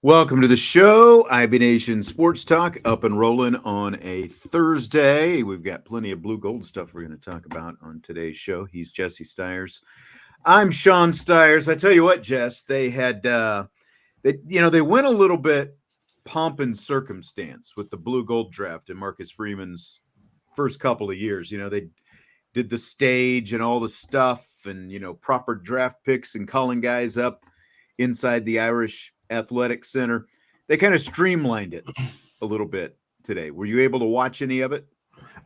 Welcome to the show, IB Nation Sports Talk, up and rolling on a Thursday. We've got plenty of blue gold stuff we're going to talk about on today's show. He's Jesse Stiers. I'm Sean Stiers. I tell you what, Jess, they had, they went a little bit pomp and circumstance with the blue gold draft in Marcus Freeman's first couple of years. They did the stage and all the stuff and, proper draft picks and calling guys up inside the Irish Athletic Center. They kind of streamlined it a little bit today. Were you able to watch any of it?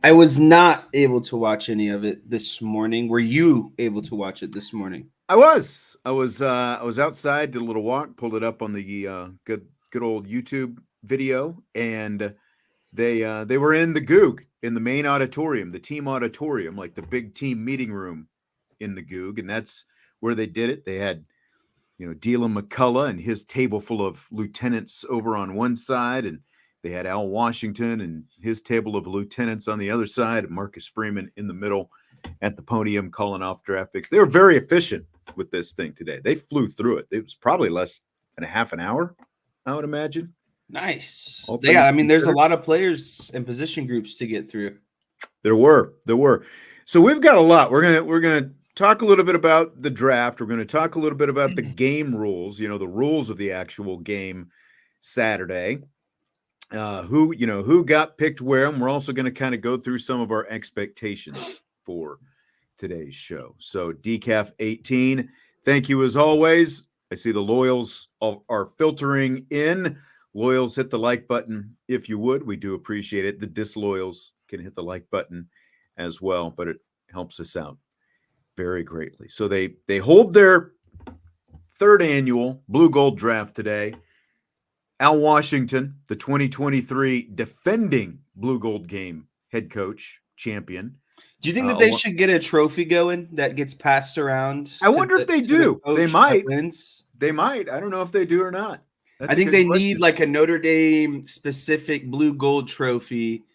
I was not able to watch any of it this morning. Were you able to watch it this morning? I was outside, did a little walk, pulled it up on the good old YouTube video, and they were in the Goog, in the main auditorium, the team auditorium, like the big team meeting room in the Goog, and that's where they did it. They had Deland McCullough and his table full of lieutenants over on one side, and they had Al Washington and his table of lieutenants on the other side, and Marcus Freeman in the middle at the podium calling off draft picks. They were very efficient with this thing today. They flew through it. It was probably less than a half an hour, I would imagine. Nice. Yeah, there's a lot of players and position groups to get through. There were. So we've got a lot. We're gonna talk a little bit about the draft. We're going to talk a little bit about the game rules, the rules of the actual game Saturday, who got picked where, and we're also going to kind of go through some of our expectations for today's show. So Decaf 18, thank you as always. I see the loyals are filtering in. Loyals, hit the like button if you would. We do appreciate it. The disloyals can hit the like button as well, but it helps us out very greatly. So they hold their third annual blue gold draft today. Al Washington, the 2023 defending blue gold game head coach champion. Do you think that they should get a trophy going that gets passed around? I wonder if they do. They might. They might. I don't know if they do or not. I think they need like a Notre Dame specific blue gold trophy,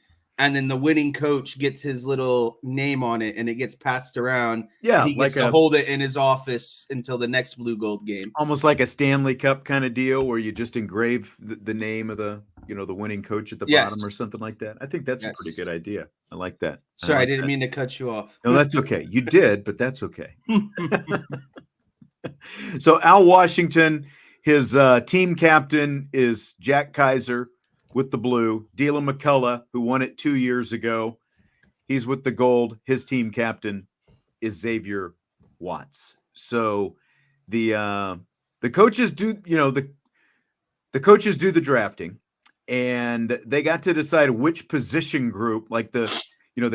and then the winning coach gets his little name on it, and it gets passed around. Yeah, he gets to hold it in his office until the next blue gold game. Almost like a Stanley Cup kind of deal, where you just engrave the name of the winning coach at the bottom or something like that. I think that's a pretty good idea. I like that. Sorry, I didn't mean to cut you off. No, that's okay. You did, but that's okay. So Al Washington, his team captain is Jack Kaiser with the blue. Deland McCullough, who won it 2 years ago, he's with the gold. His team captain is Xavier Watts. So the coaches do the coaches do the drafting, and they got to decide which position group. Like they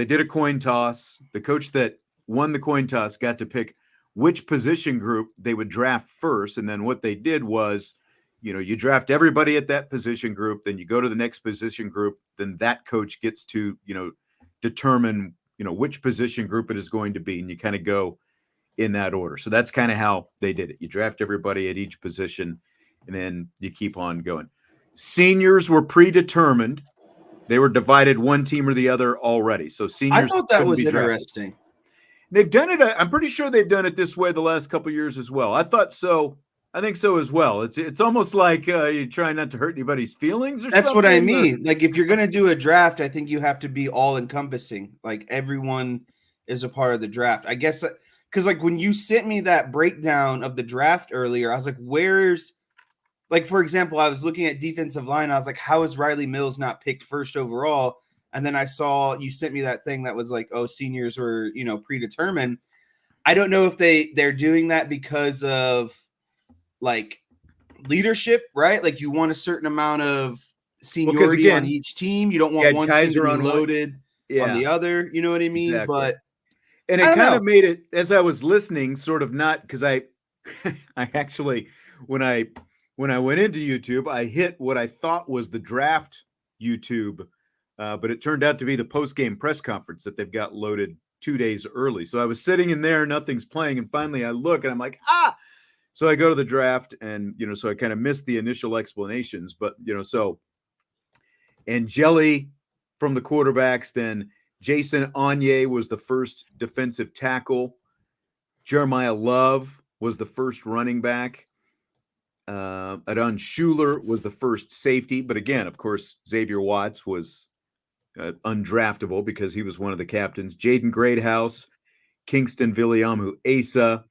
did a coin toss. The coach that won the coin toss got to pick which position group they would draft first, and then what they did was, you draft everybody at that position group, then you go to the next position group, then that coach gets to, determine, which position group it is going to be, and you kind of go in that order. So that's kind of how they did it. You draft everybody at each position, and then you keep on going. Seniors were predetermined. They were divided one team or the other already. So seniors, I thought that was interesting. They've done it. I'm pretty sure they've done it this way the last couple of years as well. I thought so. I think so as well. It's almost like you're trying not to hurt anybody's feelings or something. That's what I mean. Like, if you're going to do a draft, I think you have to be all encompassing. Like, everyone is a part of the draft. I guess because like when you sent me that breakdown of the draft earlier, I was like, where's like, for example, I was looking at defensive line. I was like, how is Riley Mills not picked first overall? And then I saw you sent me that thing that was like, oh, seniors were, predetermined. I don't know if they're doing that because of like leadership, right? Like you want a certain amount of seniority on each team. You don't want one team to be loaded on the other. You know what I mean? Exactly. And it kind of made it, as I was listening, sort of not, because I actually, when I went into YouTube, I hit what I thought was the draft YouTube, but it turned out to be the post-game press conference that they've got loaded 2 days early. So I was sitting in there, nothing's playing, and finally I look and I'm like, So I go to the draft, and so I kind of missed the initial explanations, but so Angeli from the quarterbacks, then Jason Anye was the first defensive tackle. Jeremiah Love was the first running back. Adon Schuler was the first safety. But again, of course, Xavier Watts was undraftable because he was one of the captains. Jaden Greathouse, Kingston Viliamu Asa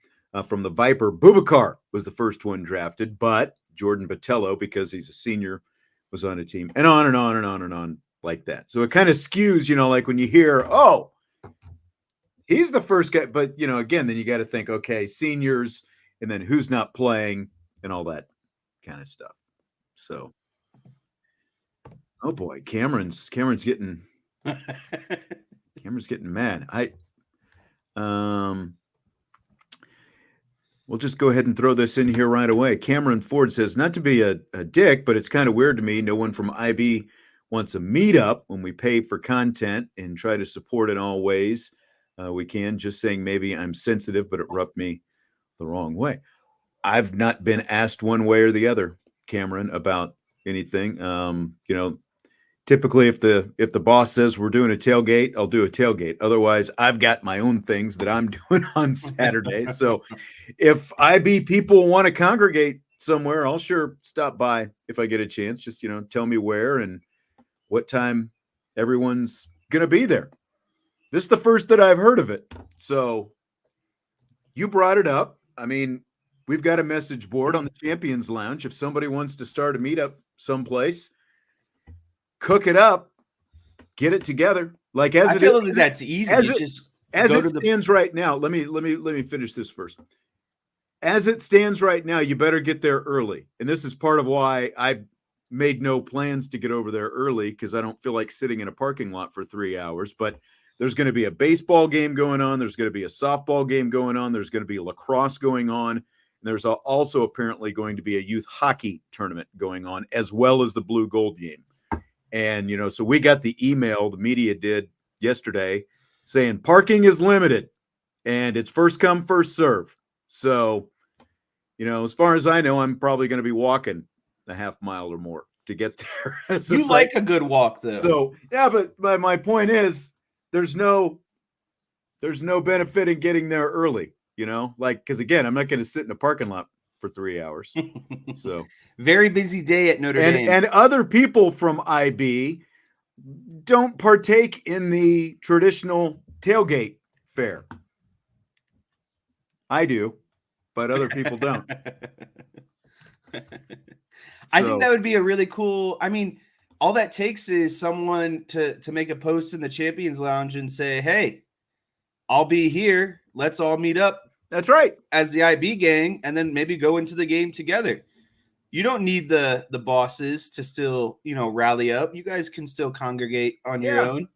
from the Viper. Boubacar was the first one drafted, but Jordan Botello, because he's a senior, was on a team, and on and on and on and on like that. So it kind of skews, like when you hear, oh, he's the first guy, but again, then you got to think, okay, seniors, and then who's not playing and all that kind of stuff. So, oh boy, Cameron's getting mad. We'll just go ahead and throw this in here right away. Cameron Ford says, not to be a dick, but it's kind of weird to me. No one from IB wants a meetup when we pay for content and try to support in all ways we can. Just saying, maybe I'm sensitive, but it rubbed me the wrong way. I've not been asked one way or the other, Cameron, about anything. Typically, if the boss says we're doing a tailgate, I'll do a tailgate. Otherwise, I've got my own things that I'm doing on Saturday. So if IB people want to congregate somewhere, I'll sure stop by if I get a chance. Just, tell me where and what time everyone's going to be there. This is the first that I've heard of it. So you brought it up. I mean, we've got a message board on the Champions Lounge. If somebody wants to start a meetup someplace, cook it up, get it together. Like as I feel like that's easy. As it stands right now. Let me finish this first. As it stands right now, you better get there early. And this is part of why I made no plans to get over there early, because I don't feel like sitting in a parking lot for 3 hours. But there's going to be a baseball game going on. There's going to be a softball game going on. There's going to be lacrosse going on. And there's also apparently going to be a youth hockey tournament going on, as well as the blue gold game. And, so we got the email, the media did yesterday, saying parking is limited and it's first come, first serve. So, as far as I know, I'm probably going to be walking a half mile or more to get there. You like a good walk, though. So, yeah, but my point is there's no benefit in getting there early, because again, I'm not going to sit in a parking lot for 3 hours. So very busy day at Notre Dame. And other people from IB don't partake in the traditional tailgate fare. I do, but other people don't. I think that would be a really cool. I mean, all that takes is someone to make a post in the Champions Lounge and say, hey, I'll be here. Let's all meet up. That's right. As the IB gang, and then maybe go into the game together. You don't need the bosses to still, rally up. You guys can still congregate on your own.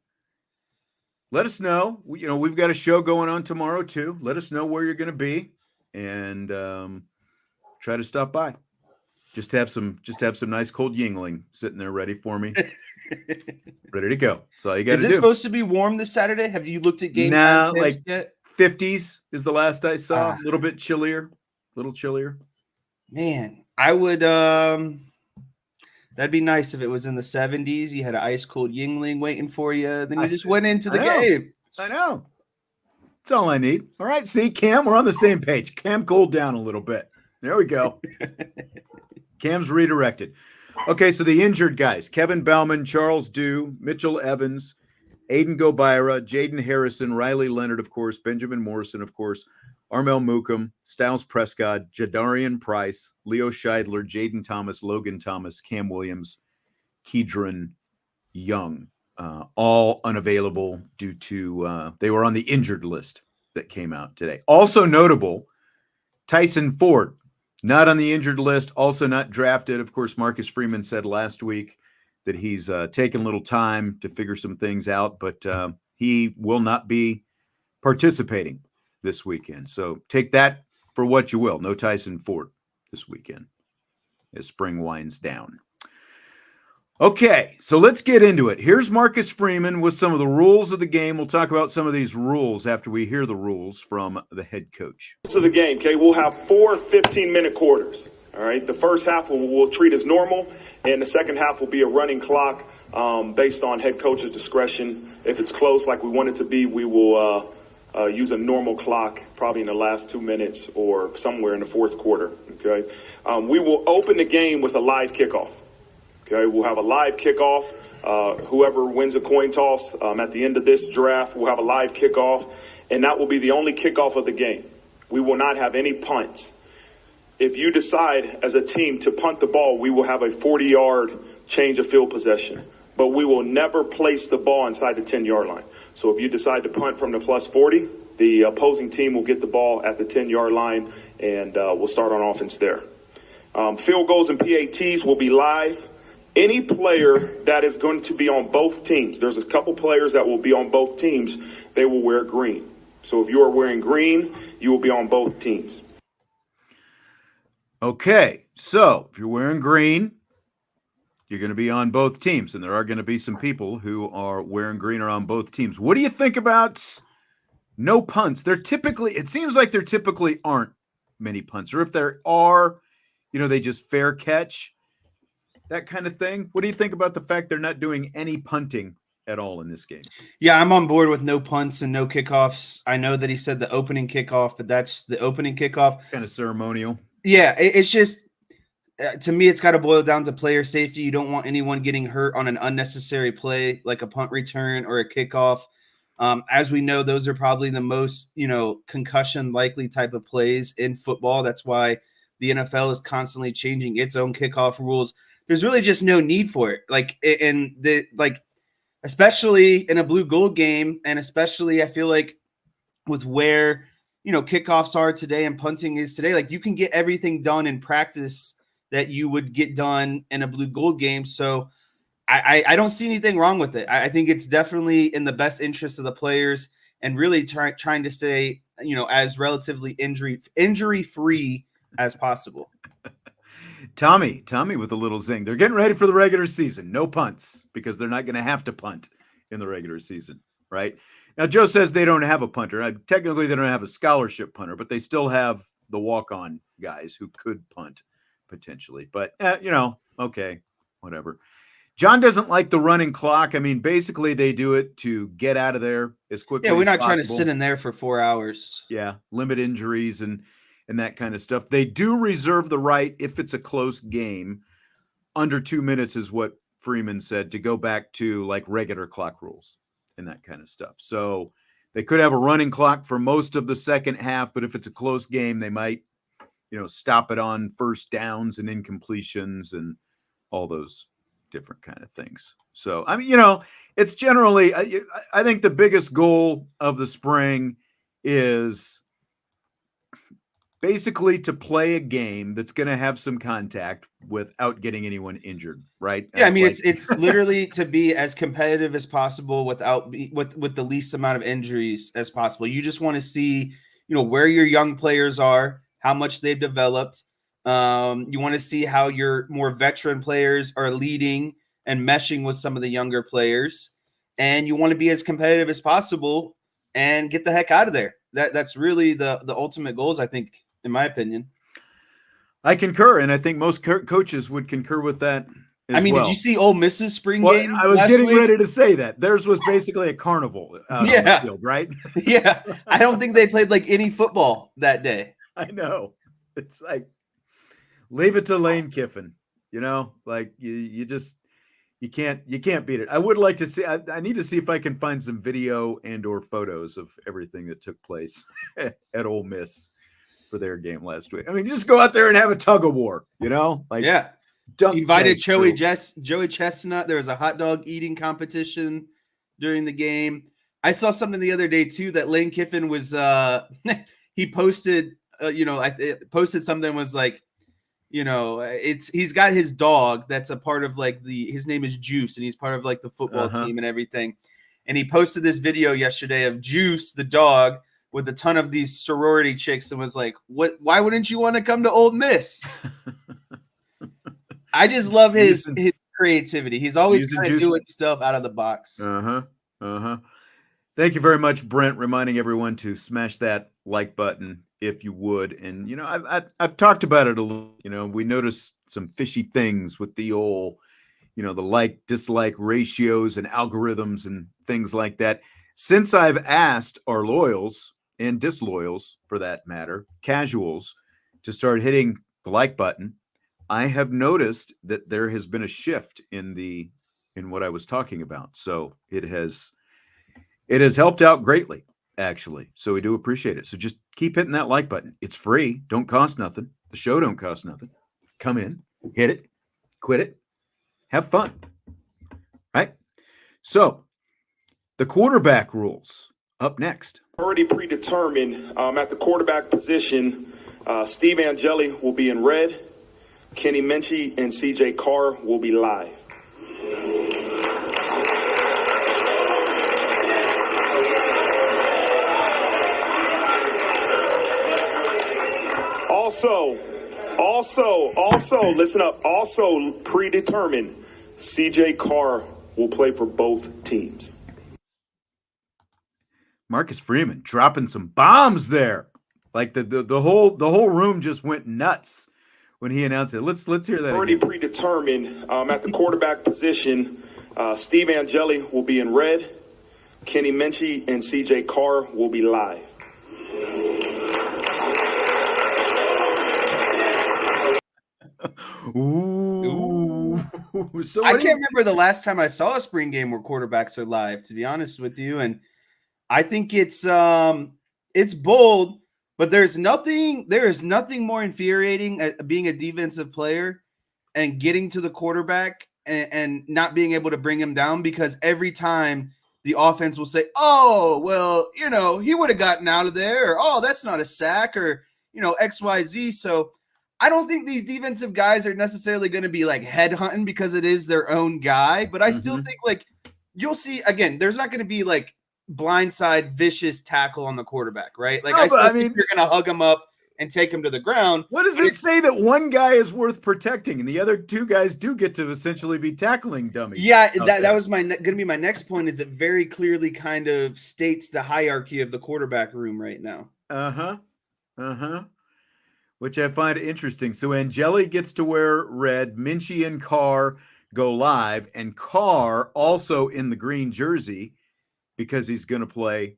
Let us know. We've got a show going on tomorrow too. Let us know where you're going to be, and try to stop by. Just have some nice cold Yingling sitting there ready for me, ready to go. That's all you got to do. Is this supposed to be warm this Saturday? Have you looked at game time like yet? 50s is the last I saw. A little bit chillier, Man, I would. That'd be nice if it was in the 70s. You had an ice cold Yingling waiting for you. Then you just went into the game. I know. That's all I need. All right, see, Cam, we're on the same page. Cam cooled down a little bit. There we go. Cam's redirected. Okay, so the injured guys: Kevin Bauman, Charles Dew, Mitchell Evans, Aiden Gobira, Jaden Harrison, Riley Leonard, of course, Benjamin Morrison, of course, Armel Mukum, Styles Prescott, Jadarian Price, Leo Scheidler, Jaden Thomas, Logan Thomas, Cam Williams, Kedron Young, all unavailable due to they were on the injured list that came out today. Also notable, Tyson Ford, not on the injured list, also not drafted. Of course, Marcus Freeman said last week that he's taken a little time to figure some things out, but he will not be participating this weekend. So take that for what you will. No Tyson Ford this weekend as spring winds down. Okay, so let's get into it. Here's Marcus Freeman with some of the rules of the game. We'll talk about some of these rules after we hear the rules from the head coach. To the game, okay, we'll have 4 15-minute quarters. All right, the first half we'll treat as normal, and the second half will be a running clock based on head coach's discretion. If it's close like we want it to be, we will use a normal clock probably in the last 2 minutes or somewhere in the fourth quarter. Okay, we will open the game with a live kickoff. Okay, we'll have a live kickoff. Whoever wins a coin toss at the end of this draft will have a live kickoff, and that will be the only kickoff of the game. We will not have any punts. If you decide as a team to punt the ball, we will have a 40-yard change of field possession, but we will never place the ball inside the 10-yard line. So if you decide to punt from the plus 40, the opposing team will get the ball at the 10-yard line, and we'll start on offense there. Field goals and PATs will be live. Any player that is going to be on both teams, there's a couple players that will be on both teams, they will wear green. So if you are wearing green, you will be on both teams. Okay, so if you're wearing green, you're going to be on both teams, and there are going to be some people who are wearing green or on both teams. What do you think about no punts? It seems like there typically aren't many punts, or if there are, they just fair catch, that kind of thing. What do you think about the fact they're not doing any punting at all in this game? Yeah, I'm on board with no punts and no kickoffs. I know that he said the opening kickoff, but that's the opening kickoff. Kind of ceremonial. Yeah, it's just, to me, it's got to boil down to player safety. You don't want anyone getting hurt on an unnecessary play like a punt return or a kickoff. As we know, those are probably the most, concussion likely type of plays in football. That's why the NFL is constantly changing its own kickoff rules. There's really just no need for it. Especially in a blue gold game, and especially I feel like with where, kickoffs are today and punting is today, like you can get everything done in practice that you would get done in a blue gold game. So I don't see anything wrong with it. I think it's definitely in the best interest of the players and really trying to stay, as relatively injury-free as possible. Tommy with a little zing. They're getting ready for the regular season. No punts because they're not going to have to punt in the regular season, right? Now, Joe says they don't have a punter. Technically, they don't have a scholarship punter, but they still have the walk-on guys who could punt potentially. But, okay, whatever. John doesn't like the running clock. I mean, basically, they do it to get out of there as quickly as possible. Yeah, we're not trying to sit in there for 4 hours. Yeah, limit injuries and that kind of stuff. They do reserve the right, if it's a close game, under 2 minutes is what Freeman said, to go back to like regular clock rules and that kind of stuff. So they could have a running clock for most of the second half, but if it's a close game, they might, stop it on first downs and incompletions and all those different kind of things. So, I mean, it's generally, I think the biggest goal of the spring is basically to play a game that's going to have some contact without getting anyone injured, right? Yeah, I mean, it's literally to be as competitive as possible with the least amount of injuries as possible. You just want to see, where your young players are, how much they've developed. You want to see how your more veteran players are leading and meshing with some of the younger players. And you want to be as competitive as possible and get the heck out of there. That's really the ultimate goals, I think, in my opinion. I concur, and I think most coaches would concur with that as well. Did you see Ole Miss's spring game? I was getting ready to say that. Theirs was basically a carnival on the field, right? Yeah. I don't think they played like any football that day. I know. It's like, leave it to Lane Kiffin, like you can't beat it. I would like to see, I need to see if I can find some video and or photos of everything that took place at Ole Miss for their game last week. I mean, just go out there and have a tug of war, Invited Joey Chestnut. There was a hot dog eating competition during the game. I saw something the other day too, that Lane Kiffin was, he posted, posted something was like, he's got his dog that's a part of like his name is Juice, and he's part of like the football team and everything. And he posted this video yesterday of Juice, the dog, with a ton of these sorority chicks, and was like, why wouldn't you want to come to Ole Miss? I just love his creativity. He's always kind of doing stuff out of the box. Thank you very much, Brent, reminding everyone to smash that like button if you would. And, I've talked about it a little, we noticed some fishy things with the old, the like-dislike ratios and algorithms and things like that. Since I've asked our loyals and disloyals, for that matter, casuals, to start hitting the like button, I have noticed that there has been a shift in what I was talking about. So it has helped out greatly, actually. So we do appreciate it. So just keep hitting that like button. It's free. Don't cost nothing. The show don't cost nothing. Come in, hit it, quit it, have fun. Right? So the quarterback rules up next. Already predetermined at the quarterback position. Steve Angeli will be in red. Kenny Minchey and CJ Carr will be live. Also, listen up. Also predetermined, CJ Carr will play for both teams. Marcus Freeman dropping some bombs there. Like the whole room just went nuts when he announced it. Let's hear that. Already again. predetermined at the quarterback position. Steve Angeli will be in red. Kenny Minchey and CJ Carr will be live. Ooh. So I can't remember the last time I saw a spring game where quarterbacks are live, to be honest with you. And I think it's bold, but there is nothing more infuriating at being a defensive player and getting to the quarterback and not being able to bring him down, because every time the offense will say, oh, well, he would have gotten out of there, or, oh, that's not a sack, or, XYZ. So I don't think these defensive guys are necessarily going to be like headhunting because it is their own guy. But I still think, like, you'll see, again, there's not going to be like blindside vicious tackle on the quarterback, right? Like, I think you're going to hug him up and take him to the ground. What does it say that one guy is worth protecting and the other two guys do get to essentially be tackling dummies? Yeah, that was going to be my next point, is it very clearly kind of states the hierarchy of the quarterback room right now. Which I find interesting. So Angeli gets to wear red. Minchey and Carr go live, and Carr also in the green jersey because he's going to play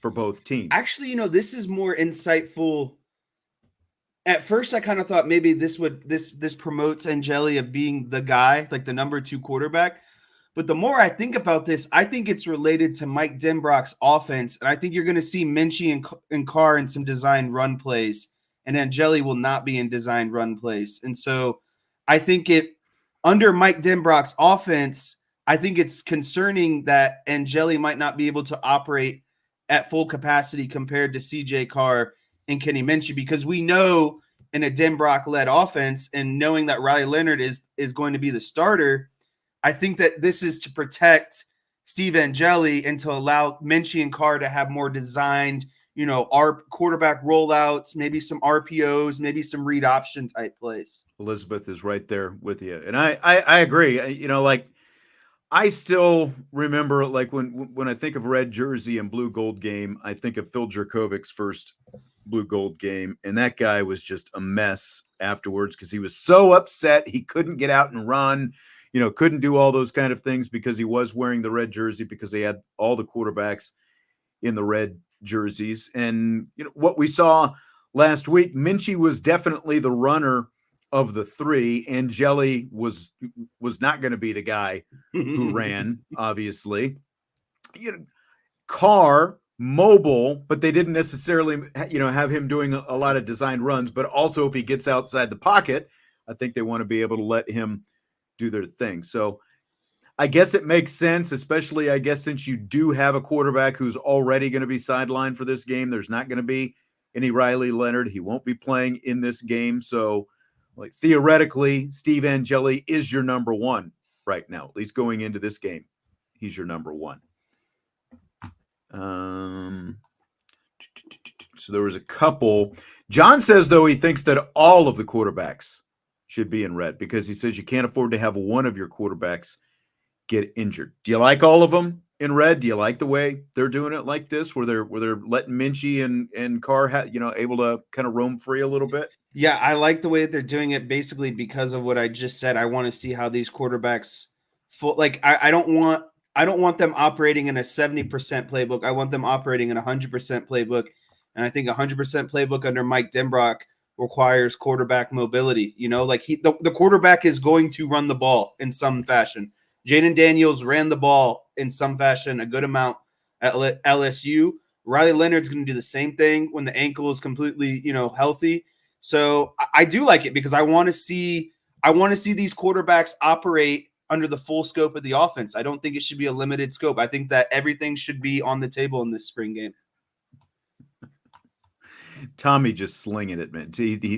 for both teams. Actually, this is more insightful. At first, I kind of thought maybe this promotes Angeli of being the guy, like the number 2 quarterback. But the more I think about this, I think it's related to Mike Denbrock's offense, and I think you're going to see Minchey and Carr in some design run plays, and Angeli will not be in design run plays. And so I think under Mike Denbrock's offense, I think it's concerning that Angeli might not be able to operate at full capacity compared to CJ Carr and Kenny Minchey, because we know in a Denbrock-led offense, and knowing that Riley Leonard is going to be the starter, I think that this is to protect Steve Angeli and to allow Minchey and Carr to have more designed, our quarterback rollouts, maybe some RPOs, maybe some read option type plays. Elizabeth is right there with you. And I agree. I still remember, like, when I think of red jersey and blue gold game, I think of Phil Jerkovic's first blue gold game. And that guy was just a mess afterwards because he was so upset. He couldn't get out and run, couldn't do all those kind of things because he was wearing the red jersey, because they had all the quarterbacks in the red jerseys. And what we saw last week, Minchey was definitely the runner of the 3. Angeli was not going to be the guy who ran, obviously. Carr, mobile, but they didn't necessarily have him doing a lot of designed runs. But also, if he gets outside the pocket, I think they want to be able to let him do their thing. So I guess it makes sense, especially, I guess, since you do have a quarterback who's already going to be sidelined for this game. There's not going to be any Riley Leonard. He won't be playing in this game. So, like, theoretically, Steve Angeli is your number 1 right now, at least going into this game. He's your number 1. So there was a couple. John says, though, he thinks that all of the quarterbacks should be in red, because he says you can't afford to have one of your quarterbacks get injured. Do you like all of them in red? Do you like the way they're doing it like this, where they're letting Minchey and Carr able to kind of roam free a little bit? Yeah, I like the way that they're doing it basically because of what I just said. I want to see how these quarterbacks I don't want them operating in a 70% playbook. I want them operating in a 100% playbook. And I think 100% playbook under Mike Denbrock requires quarterback mobility. The quarterback is going to run the ball in some fashion. Jaden Daniels ran the ball in some fashion a good amount at LSU. Riley Leonard's going to do the same thing when the ankle is completely, healthy. So I do like it because I want to see these quarterbacks operate under the full scope of the offense. I don't think it should be a limited scope. I think that everything should be on the table in this spring game. Tommy just slinging it, man.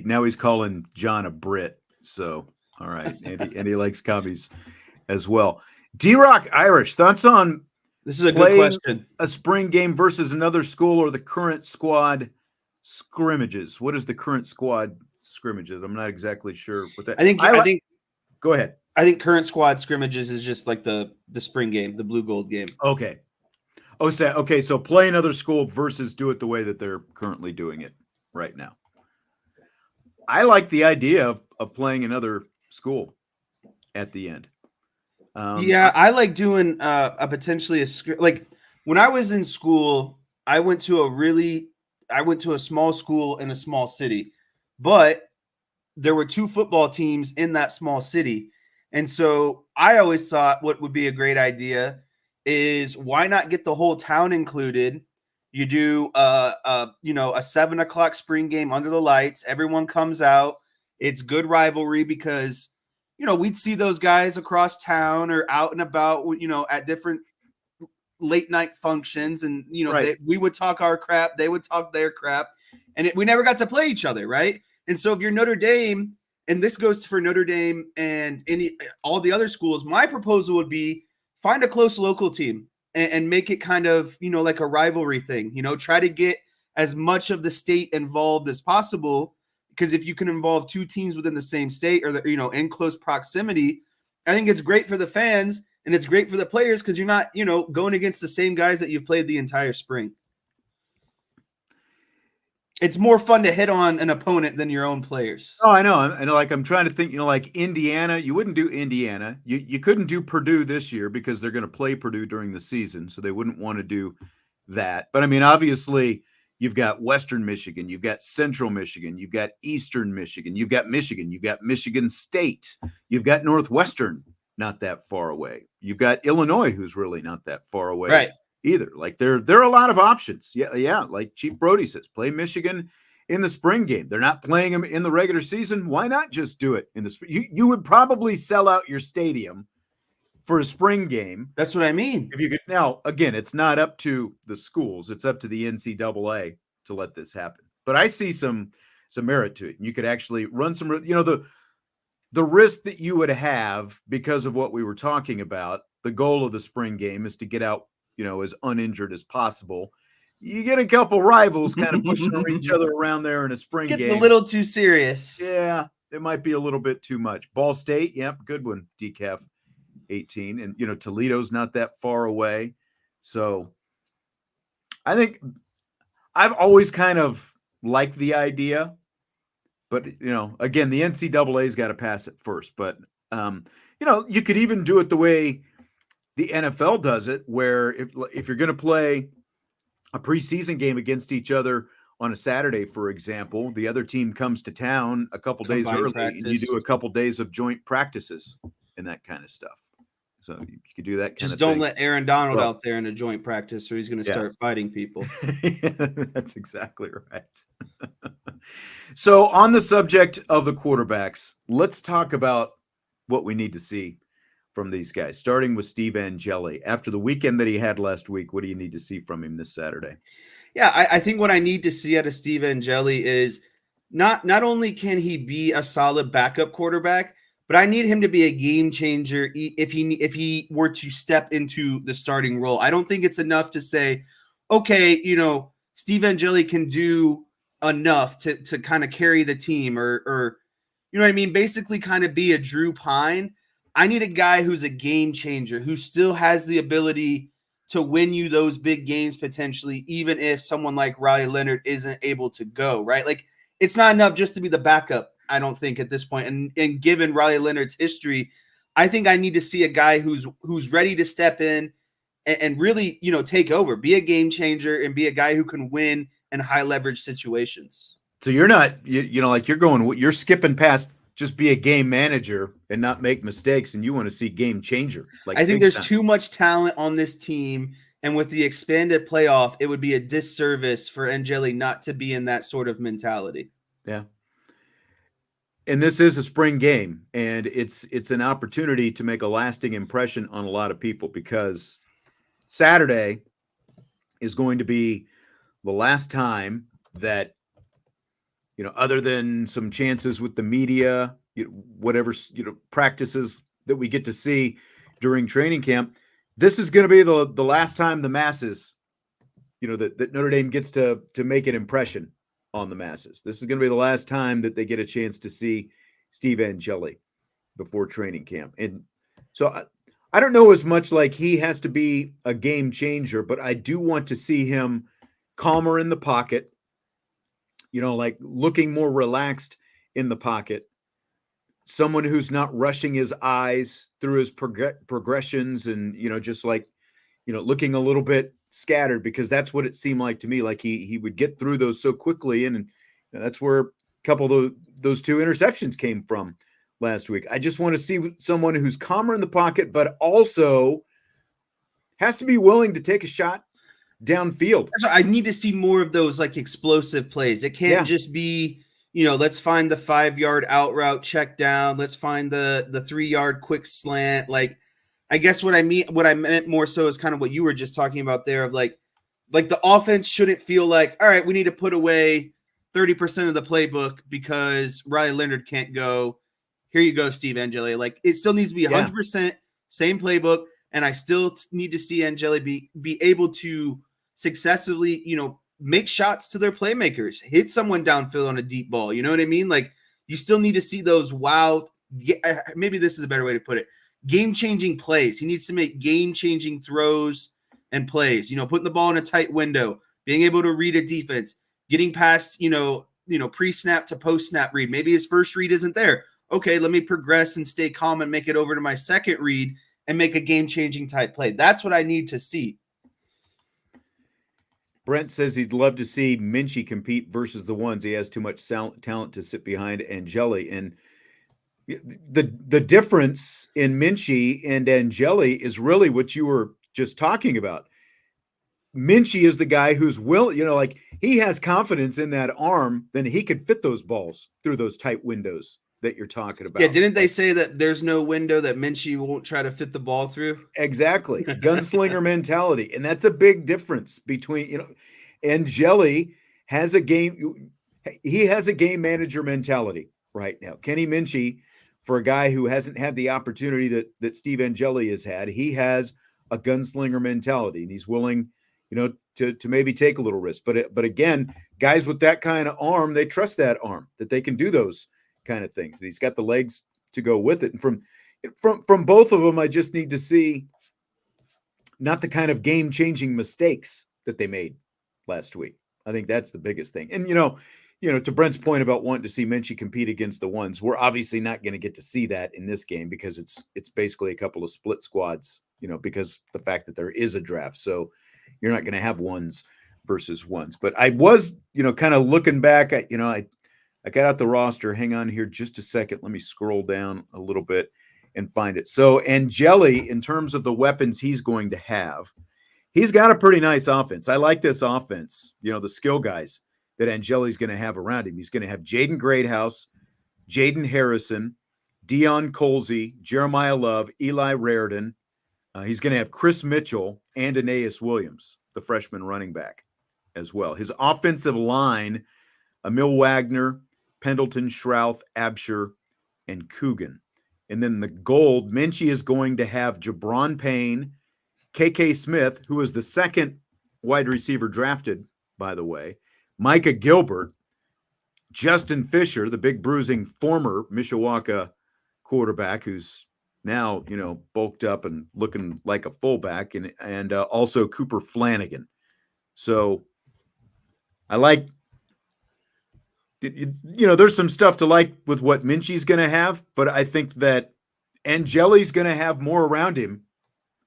Now he's calling John a Brit. So, all right. And he likes commies as well. D-Rock Irish, thoughts on this is a good question. A spring game versus another school or the current squad scrimmages? What is the current squad scrimmages? I'm not exactly sure what that. I think. Go ahead. I think current squad scrimmages is just like the spring game, the blue gold game. Okay. So play another school versus do it the way that they're currently doing it right now. I like the idea of playing another school at the end. I like doing like when I was in school, I went to a small school in a small city, but there were 2 football teams in that small city. And so I always thought what would be a great idea is why not get the whole town included? You do a 7:00 spring game under the lights. Everyone comes out. It's good rivalry because, we'd see those guys across town or out and about, at different late night functions. And, right. we would talk our crap. They would talk their crap. And we never got to play each other, right? And so if you're Notre Dame, and this goes for Notre Dame and all the other schools, my proposal would be find a close local team and make it kind of, like a rivalry thing. Try to get as much of the state involved as possible, because if you can involve 2 teams within the same state or in close proximity, I think it's great for the fans and it's great for the players because you're not, going against the same guys that you've played the entire spring. It's more fun to hit on an opponent than your own players. Oh, I know. I'm trying to think, like Indiana, you wouldn't do Indiana. You couldn't do Purdue this year because they're going to play Purdue during the season. So they wouldn't want to do that. But obviously you've got Western Michigan, you've got Central Michigan, you've got Eastern Michigan, you've got Michigan State, you've got Northwestern, not that far away. You've got Illinois, who's really not that far away. Right. Either. Like there are a lot of options. Yeah. Like Chief Brody says, play Michigan in the spring game. They're not playing them in the regular season. Why not just do it in the spring? You would probably sell out your stadium for a spring game. That's what I mean. If you could. Now, again, it's not up to the schools. It's up to the NCAA to let this happen. But I see some merit to it. You could actually run some. The risk that you would have because of what we were talking about. The goal of the spring game is to get out, as uninjured as possible. You get a couple rivals kind of pushing each other around there in a spring game. It's a little too serious. Yeah, it might be a little bit too much. Ball State, yep, good one. Decaf 18. And, Toledo's not that far away. So I think I've always kind of liked the idea. But, again, the NCAA's got to pass it first. But, you could even do it the way the NFL does it, where if you're going to play a preseason game against each other on a Saturday, for example, the other team comes to town a couple days early and you do a couple days of joint practices and that kind of stuff. So you could do that kind Just of don't thing. let Aaron Donald out there in a joint practice or he's going to start fighting people. That's exactly right. So on the subject of the quarterbacks, let's talk about what we need to see from these guys, starting with Steve Angeli. After the weekend that he had last week, what do you need to see from him this Saturday? Yeah, I think what I need to see out of Steve Angeli is not only can he be a solid backup quarterback, but I need him to be a game changer if he were to step into the starting role. I don't think it's enough to say, okay, Steve Angeli can do enough to kind of carry the team or you know what I mean? Basically kind of be a Drew Pine. I need a guy who's a game changer, who still has the ability to win you those big games potentially, even if someone like Riley Leonard isn't able to go, right? Like, it's not enough just to be the backup, I don't think, at this point. And given Riley Leonard's history, I think I need to see a guy who's ready to step in and really, take over, be a game changer, and be a guy who can win in high leverage situations. So you're not, you're skipping past just be a game manager and not make mistakes, and you want to see game changer. Like, I think there's too much talent on this team, and with the expanded playoff, it would be a disservice for Angeli not to be in that sort of mentality. Yeah. And this is a spring game, and it's an opportunity to make a lasting impression on a lot of people, because Saturday is going to be the last time that, other than some chances with the media, whatever, practices that we get to see during training camp, this is going to be the last time the masses, that Notre Dame gets to make an impression on the masses. This is going to be the last time that they get a chance to see Steve Angeli before training camp. And so I don't know as much like he has to be a game changer, but I do want to see him calmer in the pocket, like looking more relaxed in the pocket. Someone who's not rushing his eyes through his progressions and, just like, looking a little bit scattered, because that's what it seemed like to me. Like he would get through those so quickly. And that's where a couple of those two interceptions came from last week. I just want to see someone who's calmer in the pocket, but also has to be willing to take a shot downfield. So I need to see more of those like explosive plays. It can't just be, let's find the 5-yard out route check down. Let's find the 3-yard quick slant. Like, I guess what I meant more so is kind of what you were just talking about there, of like the offense shouldn't feel like, all right, we need to put away 30% of the playbook because Riley Leonard can't go. Here you go, Steve Angeli. Like, it still needs to be 100% same playbook. And I still need to see Angeli be able to successfully, make shots to their playmakers, hit someone downfield on a deep ball. You know what I mean? Like, you still need to see those maybe this is a better way to put it, game-changing plays. He needs to make game-changing throws and plays, putting the ball in a tight window, being able to read a defense, getting past, pre-snap to post-snap read. Maybe his first read isn't there. Okay, let me progress and stay calm and make it over to my second read and make a game-changing type play. That's what I need to see. Brent says he'd love to see Minchey compete versus the ones. He has too much talent to sit behind Angeli. And the difference in Minchey and Angeli is really what you were just talking about. Minchey is the guy who's like he has confidence in that arm, then he could fit those balls through those tight windows that you're talking about. Yeah, didn't they say that there's no window that Minchey won't try to fit the ball through? Exactly. Gunslinger mentality. And that's a big difference between, Angeli has a game manager mentality right now. Kenny Minchey, for a guy who hasn't had the opportunity that Steve Angeli has had, he has a gunslinger mentality, and he's willing, to maybe take a little risk. But again, guys with that kind of arm, they trust that arm, that they can do those kind of things. And he's got the legs to go with it. And from both of them, I just need to see not the kind of game-changing mistakes that they made last week. I think that's the biggest thing. And, to Brent's point about wanting to see Minchey compete against the ones, we're obviously not going to get to see that in this game because it's basically a couple of split squads, because the fact that there is a draft. So you're not going to have ones versus ones. But I was, kind of looking back at, I got out the roster. Hang on here just a second. Let me scroll down a little bit and find it. So Angeli, in terms of the weapons he's going to have, he's got a pretty nice offense. I like this offense, the skill guys that Angeli's going to have around him. He's going to have Jaden Greathouse, Jaden Harrison, Deion Colsey, Jeremiah Love, Eli Raridan. He's going to have Chris Mitchell and Aeneas Williams, the freshman running back, as well. His offensive line, Emil Wagner, Pendleton, Schrouth, Absher, and Coogan. And then the gold, Minchey is going to have Jabron Payne, KK Smith, who is the second wide receiver drafted, by the way, Micah Gilbert, Justin Fisher, the big bruising former Mishawaka quarterback who's now, bulked up and looking like a fullback, and also Cooper Flanagan. So I like, there's some stuff to like with what Minchey's going to have, but I think that Angeli's going to have more around him.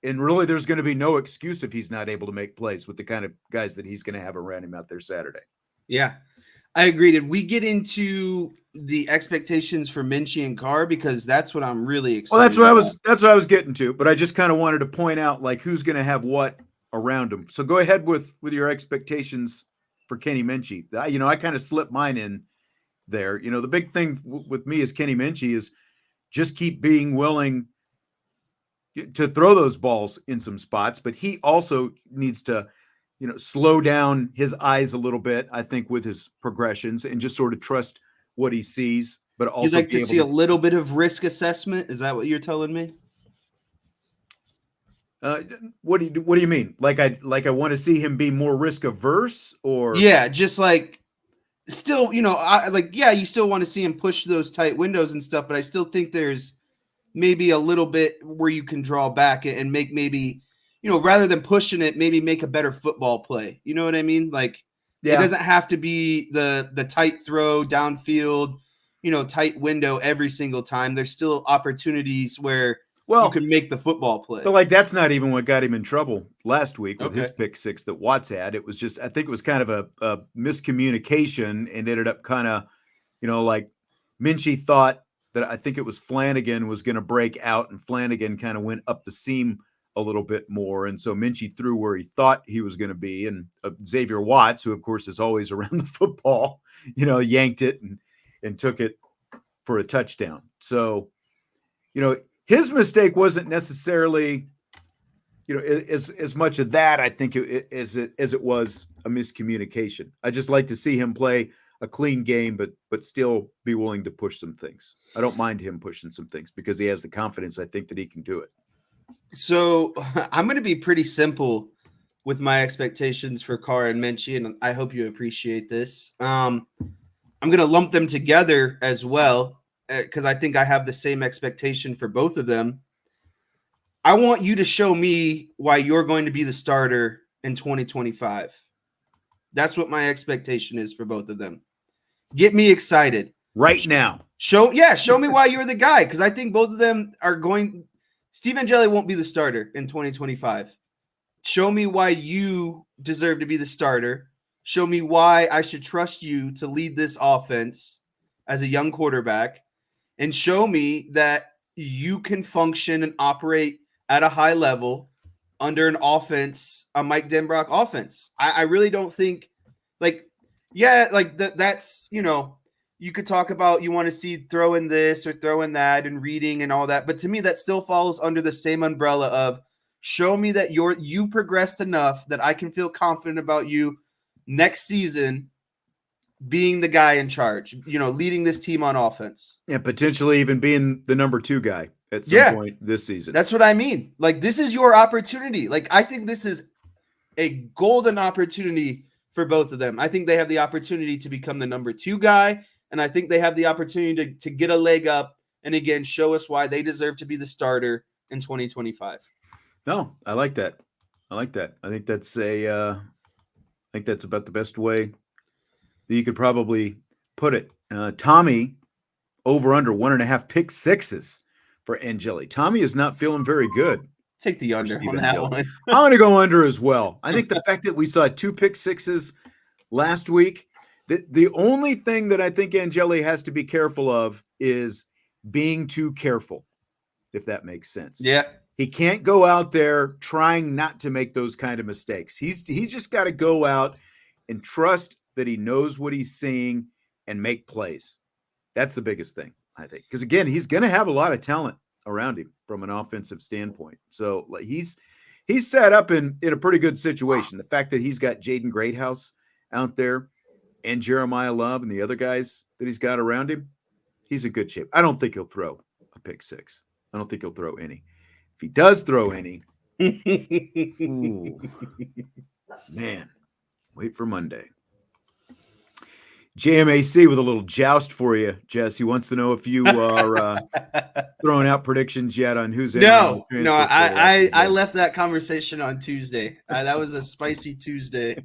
And really, there's going to be no excuse if he's not able to make plays with the kind of guys that he's going to have around him out there Saturday. Yeah, I agree. Did we get into the expectations for Minchey and Carr? Because that's what I'm really excited Well, about. that's what I was getting to, but I just kind of wanted to point out like who's going to have what around him. So go ahead with your expectations for Kenny Minchey. I kind of slipped mine in there. The big thing with me as Kenny Minchey is just keep being willing to throw those balls in some spots, but he also needs to, slow down his eyes a little bit, I think, with his progressions and just sort of trust what he sees, but also you'd like to see a little bit of risk assessment. Is that what you're telling me? What do you mean? Like I want to see him be more risk averse, or yeah, just like still, you still want to see him push those tight windows and stuff, but I still think there's maybe a little bit where you can draw back and make maybe, rather than pushing it, maybe make a better football play. You know what I mean? Like, It doesn't have to be the tight throw downfield, tight window every single time. There's still opportunities where you can make the football play. But that's not even what got him in trouble last week with his pick six that Watts had. It was just, I think it was kind of a miscommunication and ended up kind of, like Minchey thought that I think it was Flanagan was going to break out, and Flanagan kind of went up the seam a little bit more. And so Minchey threw where he thought he was going to be. And Xavier Watts, who of course is always around the football, yanked it and took it for a touchdown. So, his mistake wasn't necessarily, as much of that, I think, as it was a miscommunication. I just like to see him play a clean game, but still be willing to push some things. I don't mind him pushing some things because he has the confidence, I think, that he can do it. So I'm going to be pretty simple with my expectations for Carr and Minchey, and I hope you appreciate this. I'm going to lump them together as well because I think I have the same expectation for both of them. I want you to show me why you're going to be the starter in 2025. That's what my expectation is for both of them. Get me excited right now. Show me why you're the guy, because I think both of them are going. Steve Angeli won't be the starter in 2025. Show me why you deserve to be the starter. Show me why I should trust you to lead this offense as a young quarterback, and show me that you can function and operate at a high level under an offense, a Mike Denbrock offense. I really don't think that's, you could talk about you want to see throwing this or throwing that and reading and all that. But to me, that still falls under the same umbrella of show me that you've progressed enough that I can feel confident about you next season being the guy in charge, leading this team on offense. And potentially even being the number 2 guy at some point this season. That's what I mean. Like, this is your opportunity. Like, I think this is a golden opportunity for both of them. I think they have the opportunity to become the number 2 guy, and I think they have the opportunity to get a leg up and, again, show us why they deserve to be the starter in 2025. No, I like that. I think that's about the best way that you could probably put it. Tommy, over under 1.5 pick sixes for Angeli. Tommy is not feeling very good. Take the under on that one. I'm going to go under as well. I think the fact that we saw 2 pick sixes last week, the only thing that I think Angeli has to be careful of is being too careful, if that makes sense. Yeah. He can't go out there trying not to make those kind of mistakes. He's just got to go out and trust that he knows what he's seeing and make plays. That's the biggest thing, I think. Because, again, he's going to have a lot of talent around him from an offensive standpoint. So he's set up in a pretty good situation. The fact that he's got Jaden Greathouse out there and Jeremiah Love and the other guys that he's got around him, he's in good shape. I don't think he'll throw a pick six. I don't think he'll throw any. If he does throw any, ooh, man, wait for Monday. JMAC with a little joust for you, Jess. He wants to know if you are throwing out predictions yet on who's entering the No. transfer portal. I left that conversation on Tuesday. That was a spicy Tuesday.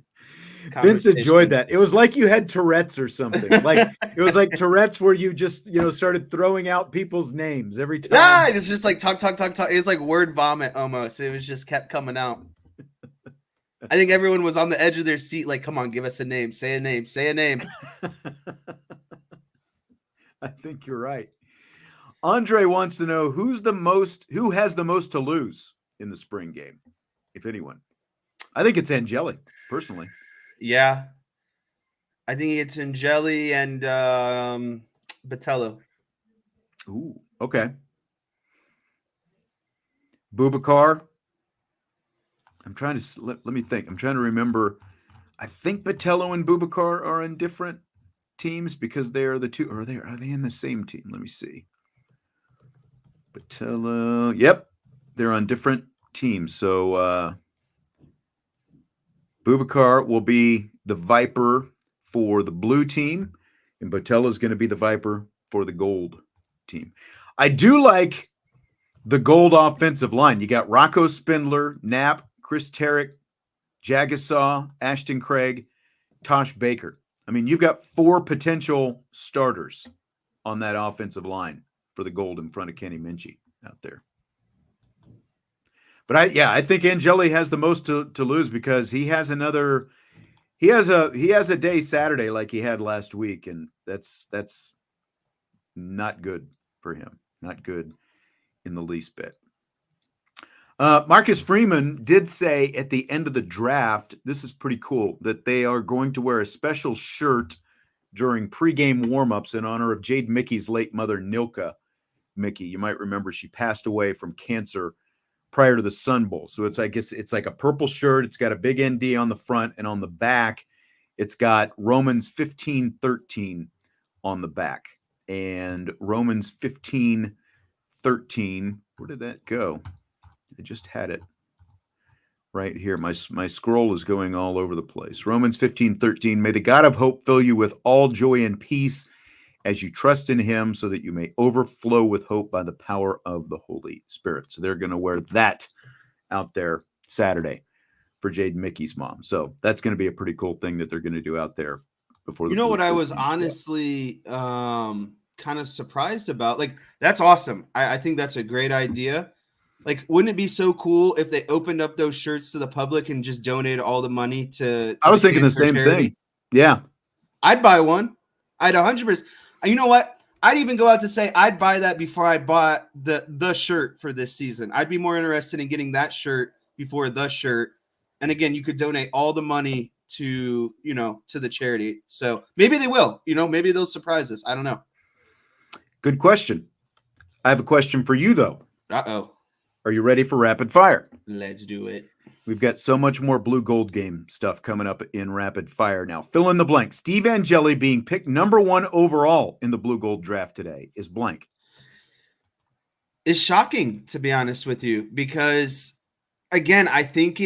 Vince enjoyed that. It was like you had Tourette's or something. Like it was like Tourette's where you just started throwing out people's names every time. Yeah, it's just like talk. It's like word vomit almost. It was just kept coming out. I think everyone was on the edge of their seat, like, come on, give us a name, say a name, say a name. I think you're right. Andre wants to know who has the most to lose in the spring game, if anyone. I think it's Angeli, personally. Yeah. I think it's Angeli and Botello. Ooh, okay. Boubacar. I'm trying to let me think. I'm trying to remember. I think Botello and Boubacar are in different teams because they are the two. Or are they in the same team? Let me see. Botello. Yep, they're on different teams. So Boubacar will be the Viper for the blue team, and Botello is going to be the Viper for the gold team. I do like the gold offensive line. You got Rocco Spindler, Knapp, Chris Tarrick, Jagasaw, Ashton Craig, Tosh Baker. I mean, you've got 4 potential starters on that offensive line for the gold in front of Kenny Minchey out there. But I think Angeli has the most to lose because he has a day Saturday like he had last week, and that's not good for him. Not good in the least bit. Marcus Freeman did say at the end of the draft, this is pretty cool, that they are going to wear a special shirt during pregame warmups in honor of Jade Mickey's late mother, Nilka Mickey. You might remember she passed away from cancer prior to the Sun Bowl. So I guess it's like a purple shirt. It's got a big ND on the front, and on the back, it's got Romans 15:13 on the back. And Romans 15:13, where did that go? I just had it right here. My scroll is going all over the place. Romans 15:13, may the God of hope fill you with all joy and peace as you trust in him, so that you may overflow with hope by the power of the Holy Spirit. So they're going to wear that out there Saturday for Jade Mickey's mom. So that's going to be a pretty cool thing that they're going to do out there before. You know what I was honestly kind of surprised about? Like, that's awesome. I think that's a great idea. Like, wouldn't it be so cool if they opened up those shirts to the public and just donated all the money to I was thinking the same thing. Yeah. I'd buy one. I'd 100%. You know what? I'd even go out to say I'd buy that before I bought the shirt for this season. I'd be more interested in getting that shirt before the shirt. And again, you could donate all the money to the charity. So maybe they will. Maybe they'll surprise us. I don't know. Good question. I have a question for you, though. Uh-oh. Are you ready for rapid fire? Let's do it. We've got so much more blue gold game stuff coming up in rapid fire now. Fill in the blank. Steve Angeli being picked number 1 overall in the blue gold draft today is blank. It's shocking, to be honest with you, because again, I think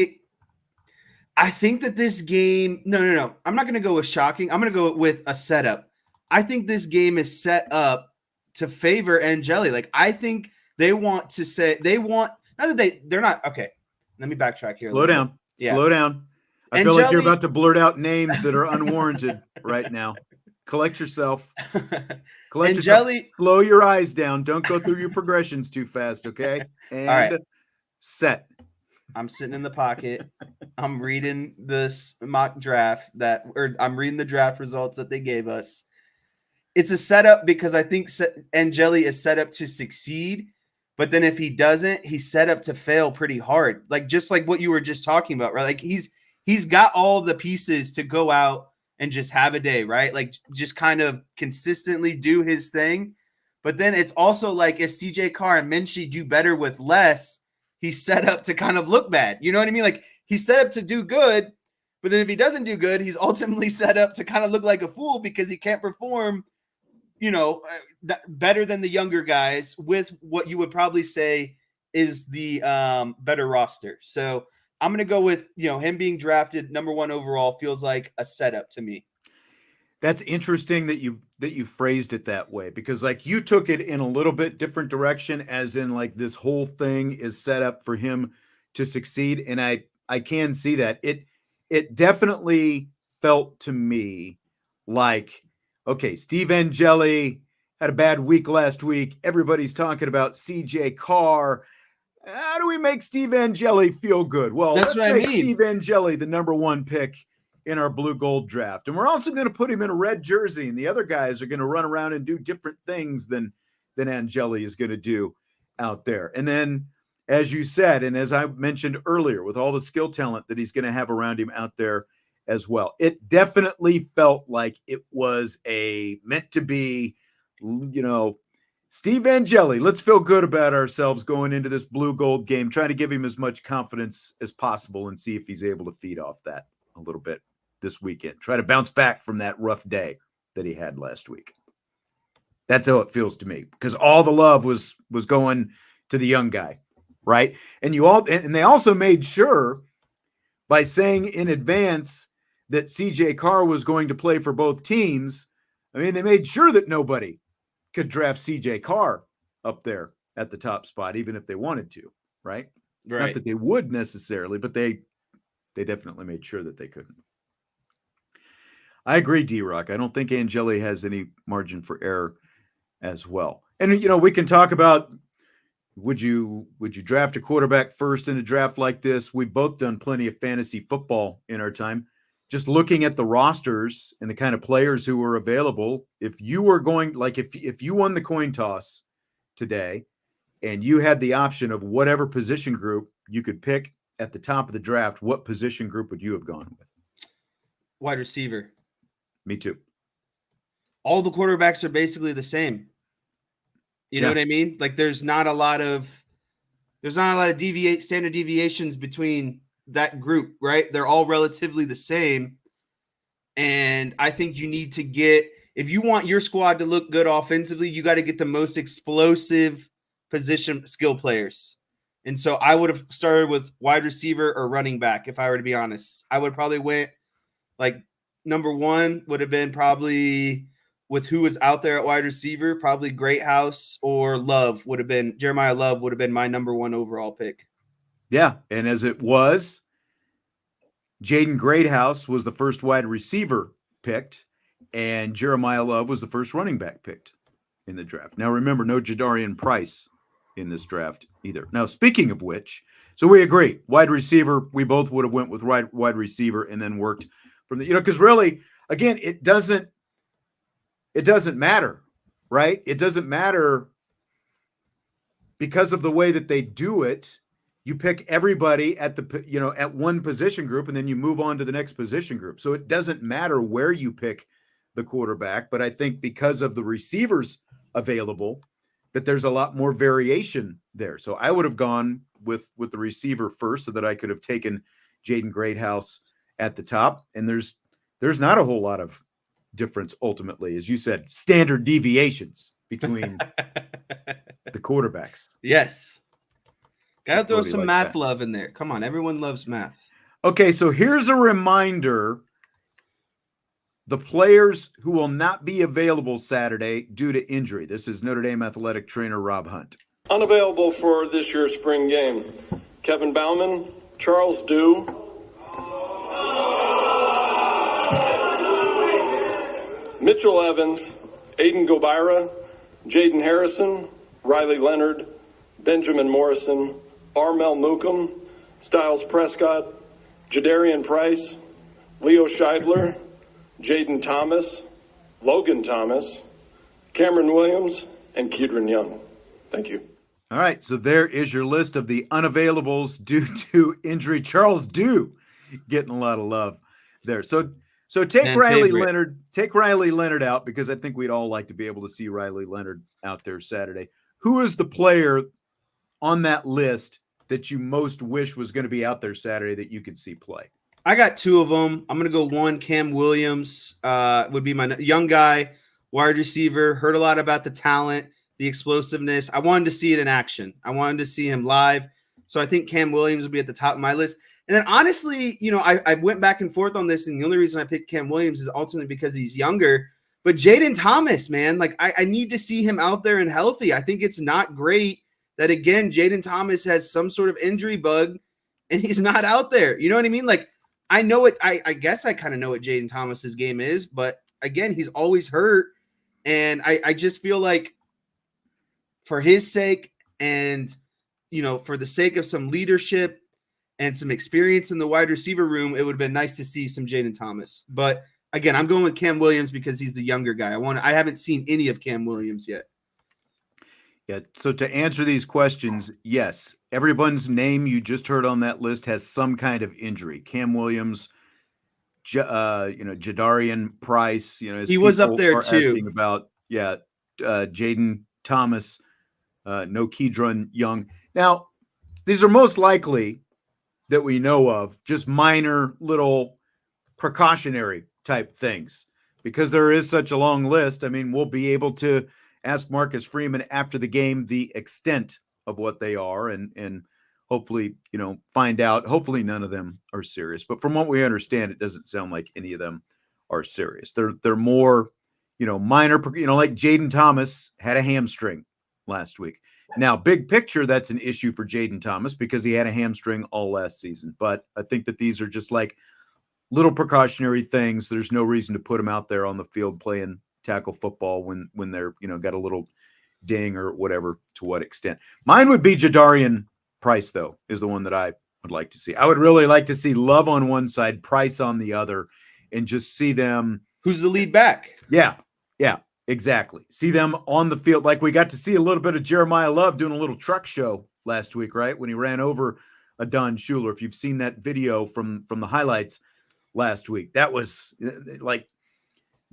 that this game, no. I'm not going to go with shocking. I'm going to go with a setup. I think this game is set up to favor Angeli. Like, I think they're not, okay. Let me backtrack here. Slow down. Yeah. Slow down. I feel like you're about to blurt out names that are unwarranted right now. Collect yourself. Slow your eyes down. Don't go through your progressions too fast, okay? And all right. Set. I'm sitting in the pocket. I'm reading this mock draft I'm reading the draft results that they gave us. It's a setup because I think Angeli is set up to succeed. But then if he doesn't, he's set up to fail pretty hard. Like, just like what you were just talking about, right? Like, he's got all the pieces to go out and just have a day, right? Like, just kind of consistently do his thing. But then it's also like, if CJ Carr and Minchey do better with less, he's set up to kind of look bad. You know what I mean? Like, he's set up to do good, but then if he doesn't do good, he's ultimately set up to kind of look like a fool because he can't perform better than the younger guys with what you would probably say is the better roster. So I'm going to go with, him being drafted number 1 overall feels like a setup to me. That's interesting that you phrased it that way, because like you took it in a little bit different direction, as in like this whole thing is set up for him to succeed. And I can see that. It definitely felt to me like, okay, Steve Angeli had a bad week last week. Everybody's talking about CJ Carr. How do we make Steve Angeli feel good? Well, That's let's what I make mean. Steve Angeli the number 1 pick in our blue gold draft. And we're also going to put him in a red jersey, and the other guys are going to run around and do different things than Angeli is going to do out there. And then, as you said, and as I mentioned earlier, with all the skill talent that he's going to have around him out there as well, it definitely felt like it was a meant to be, Steve Angeli, let's feel good about ourselves going into this blue gold game, trying to give him as much confidence as possible and see if he's able to feed off that a little bit this weekend. Try to bounce back from that rough day that he had last week. That's how it feels to me, because all the love was going to the young guy, right? And they also made sure by saying in advance that CJ Carr was going to play for both teams. I mean, they made sure that nobody could draft CJ Carr up there at the top spot, even if they wanted to, right? Not that they would necessarily, but they definitely made sure that they couldn't. I agree, D-Rock. I don't think Angeli has any margin for error as well. And, we can talk about, would you draft a quarterback first in a draft like this? We've both done plenty of fantasy football in our time. Just looking at the rosters and the kind of players who were available, if you were going, like if you won the coin toss today and you had the option of whatever position group you could pick at the top of the draft, what position group would you have gone with? Wide receiver. Me too. All the quarterbacks are basically the same. You know what I mean? Like there's not a lot of standard deviations between that group, right? They're all relatively the same. And I think you need to if you want your squad to look good offensively, you got to get the most explosive position skill players. And so I would have started with wide receiver or running back, if I were to be honest. I would probably went like number 1 would have been probably with who was out there at wide receiver, probably Greathouse or Jeremiah Love would have been my number 1 overall pick. Yeah. And as it was, Jaden Greathouse was the first wide receiver picked, and Jeremiah Love was the first running back picked in the draft. Now, remember, no Jadarian Price in this draft either. Now, speaking of which, so we agree, wide receiver, we both would have went with wide receiver and then worked from the, because really, again, it doesn't matter, right? It doesn't matter because of the way that they do it. You pick everybody at at one position group, and then you move on to the next position group. So it doesn't matter where you pick the quarterback, but I think because of the receivers available, that there's a lot more variation there. So I would have gone with the receiver first so that I could have taken Jaden Greathouse at the top. And there's not a whole lot of difference ultimately, as you said, standard deviations between the quarterbacks. Yes. Gotta throw some math love in there. Come on, everyone loves math. Okay, so here's a reminder. The players who will not be available Saturday due to injury. This is Notre Dame athletic trainer Rob Hunt. Unavailable for this year's spring game: Kevin Bauman, Charles Dew, Mitchell Evans, Aiden Gobira, Jaden Harrison, Riley Leonard, Benjamin Morrison, Armel Mookum, Styles Prescott, Jadarian Price, Leo Scheidler, Jaden Thomas, Logan Thomas, Cameron Williams, and Kedron Young. Thank you. All right, so there is your list of the unavailables due to injury. Charles Dew getting a lot of love there. So take Riley Leonard out, because I think we'd all like to be able to see Riley Leonard out there Saturday. Who is the player on that list that you most wish was going to be out there Saturday that you could see play? I got 2 of them. I'm going to go 1. Cam Williams would be my young guy, wide receiver. Heard a lot about the talent, the explosiveness. I wanted to see it in action. I wanted to see him live. So I think Cam Williams would be at the top of my list. And then honestly, I went back and forth on this, and the only reason I picked Cam Williams is ultimately because he's younger. But Jaden Thomas, man, like I need to see him out there and healthy. I think it's not great that, again, Jaden Thomas has some sort of injury bug and he's not out there. You know what I mean? Like, I know it. I guess I kind of know what Jaden Thomas's game is, but again, he's always hurt. And I just feel like for his sake and, for the sake of some leadership and some experience in the wide receiver room, it would have been nice to see some Jaden Thomas. But again, I'm going with Cam Williams because he's the younger guy. I haven't seen any of Cam Williams yet. Yeah. So to answer these questions, yes, everyone's name you just heard on that list has some kind of injury. Cam Williams, Jadarian Price, he was up there too. Asking about, Jaden Thomas, no Kedron Young. Now, these are most likely that we know of just minor little precautionary type things because there is such a long list. I mean, we'll be able to ask Marcus Freeman after the game the extent of what they are and hopefully, find out. Hopefully none of them are serious. But from what we understand, it doesn't sound like any of them are serious. They're more, minor, like Jaden Thomas had a hamstring last week. Now, big picture, that's an issue for Jaden Thomas because he had a hamstring all last season. But I think that these are just like little precautionary things. There's no reason to put him out there on the field playing tackle football when they're, got a little ding or whatever, to what extent. Mine would be Jadarian Price, though, is the one that I would like to see. I would really like to see Love on one side, Price on the other, and just see them. Who's the lead back? Yeah, exactly. See them on the field. Like we got to see a little bit of Jeremiah Love doing a little truck show last week, right? When he ran over a Don Schuler. If you've seen that video from the highlights last week, that was like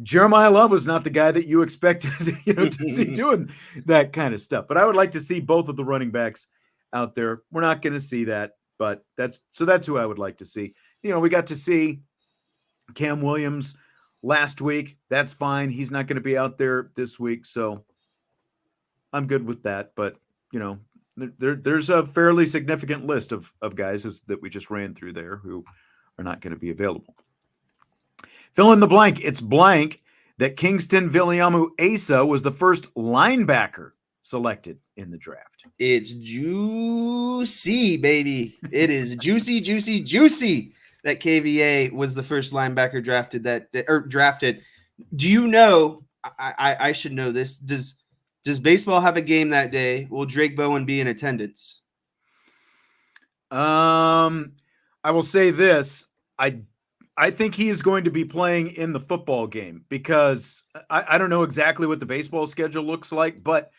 Jeremiah Love was not the guy that you expected, to see doing that kind of stuff. But I would like to see both of the running backs out there. We're not going to see that, but that's who I would like to see. We got to see Cam Williams last week. That's fine. He's not going to be out there this week, so I'm good with that. But, there's a fairly significant list of guys that we just ran through there who are not going to be available. Fill in the blank. It's blank that Kingston Viliamu Asa was the first linebacker selected in the draft. It's juicy, baby. It is juicy, juicy, juicy that KVA was the first linebacker drafted. Do you know, I should know this. Does baseball have a game that day? Will Drake Bowen be in attendance? I will say this. I think he is going to be playing in the football game because I don't know exactly what the baseball schedule looks like, but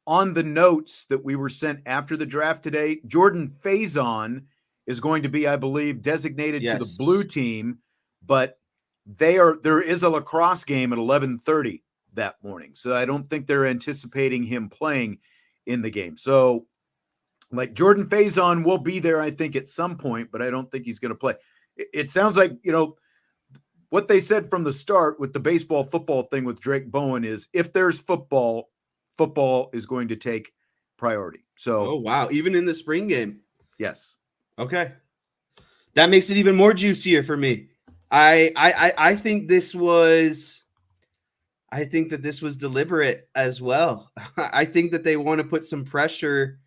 on the notes that we were sent after the draft today, Jordan Faison is going to be, I believe, designated to the blue team, but there is a lacrosse game at 11:30 that morning. So I don't think they're anticipating him playing in the game. So like Jordan Faison will be there, I think, at some point, but I don't think he's going to play. It sounds like, what they said from the start with the baseball football thing with Drake Bowen is if there's football is going to take priority. So, oh, wow. Even in the spring game. Yes. Okay. That makes it even more juicier for me. I think this was deliberate as well. I think that they want to put some pressure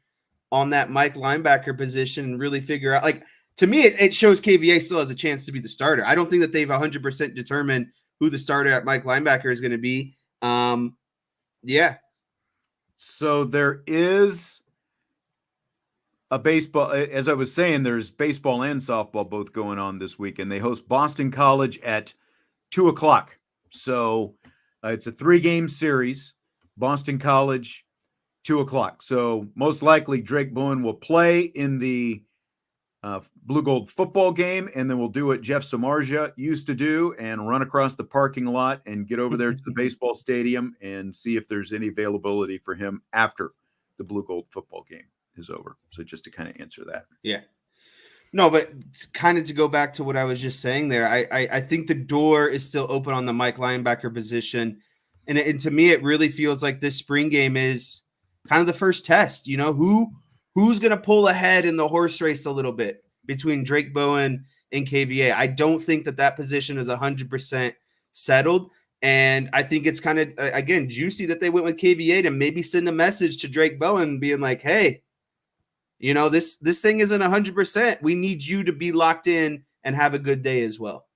on that Mike linebacker position and really figure out, like, to me, it shows KVA still has a chance to be the starter. I don't think that they've 100% determined who the starter at Mike linebacker is going to be. Yeah. So there is a baseball, as I was saying, there's baseball and softball both going on this week, and they host Boston College at 2:00. So it's a 3-game series. Boston College, 2:00. So most likely Drake Bowen will play in the Blue Gold football game, and then we'll do what Jeff Samardzija used to do and run across the parking lot and get over there to the baseball stadium and see if there's any availability for him after the Blue Gold football game is over. So just to kind of answer that. Yeah. No, but kind of to go back to what I was just saying there, I think the door is still open on the Mike linebacker position. And to me, it really feels like this spring game is kind of the first test, who's going to pull ahead in the horse race a little bit, between Drake Bowen and KVA. I don't think that position is 100% settled. And I think it's kind of, again, juicy that they went with KVA to maybe send a message to Drake Bowen being like, hey, this thing isn't 100%. We need you to be locked in and have a good day as well.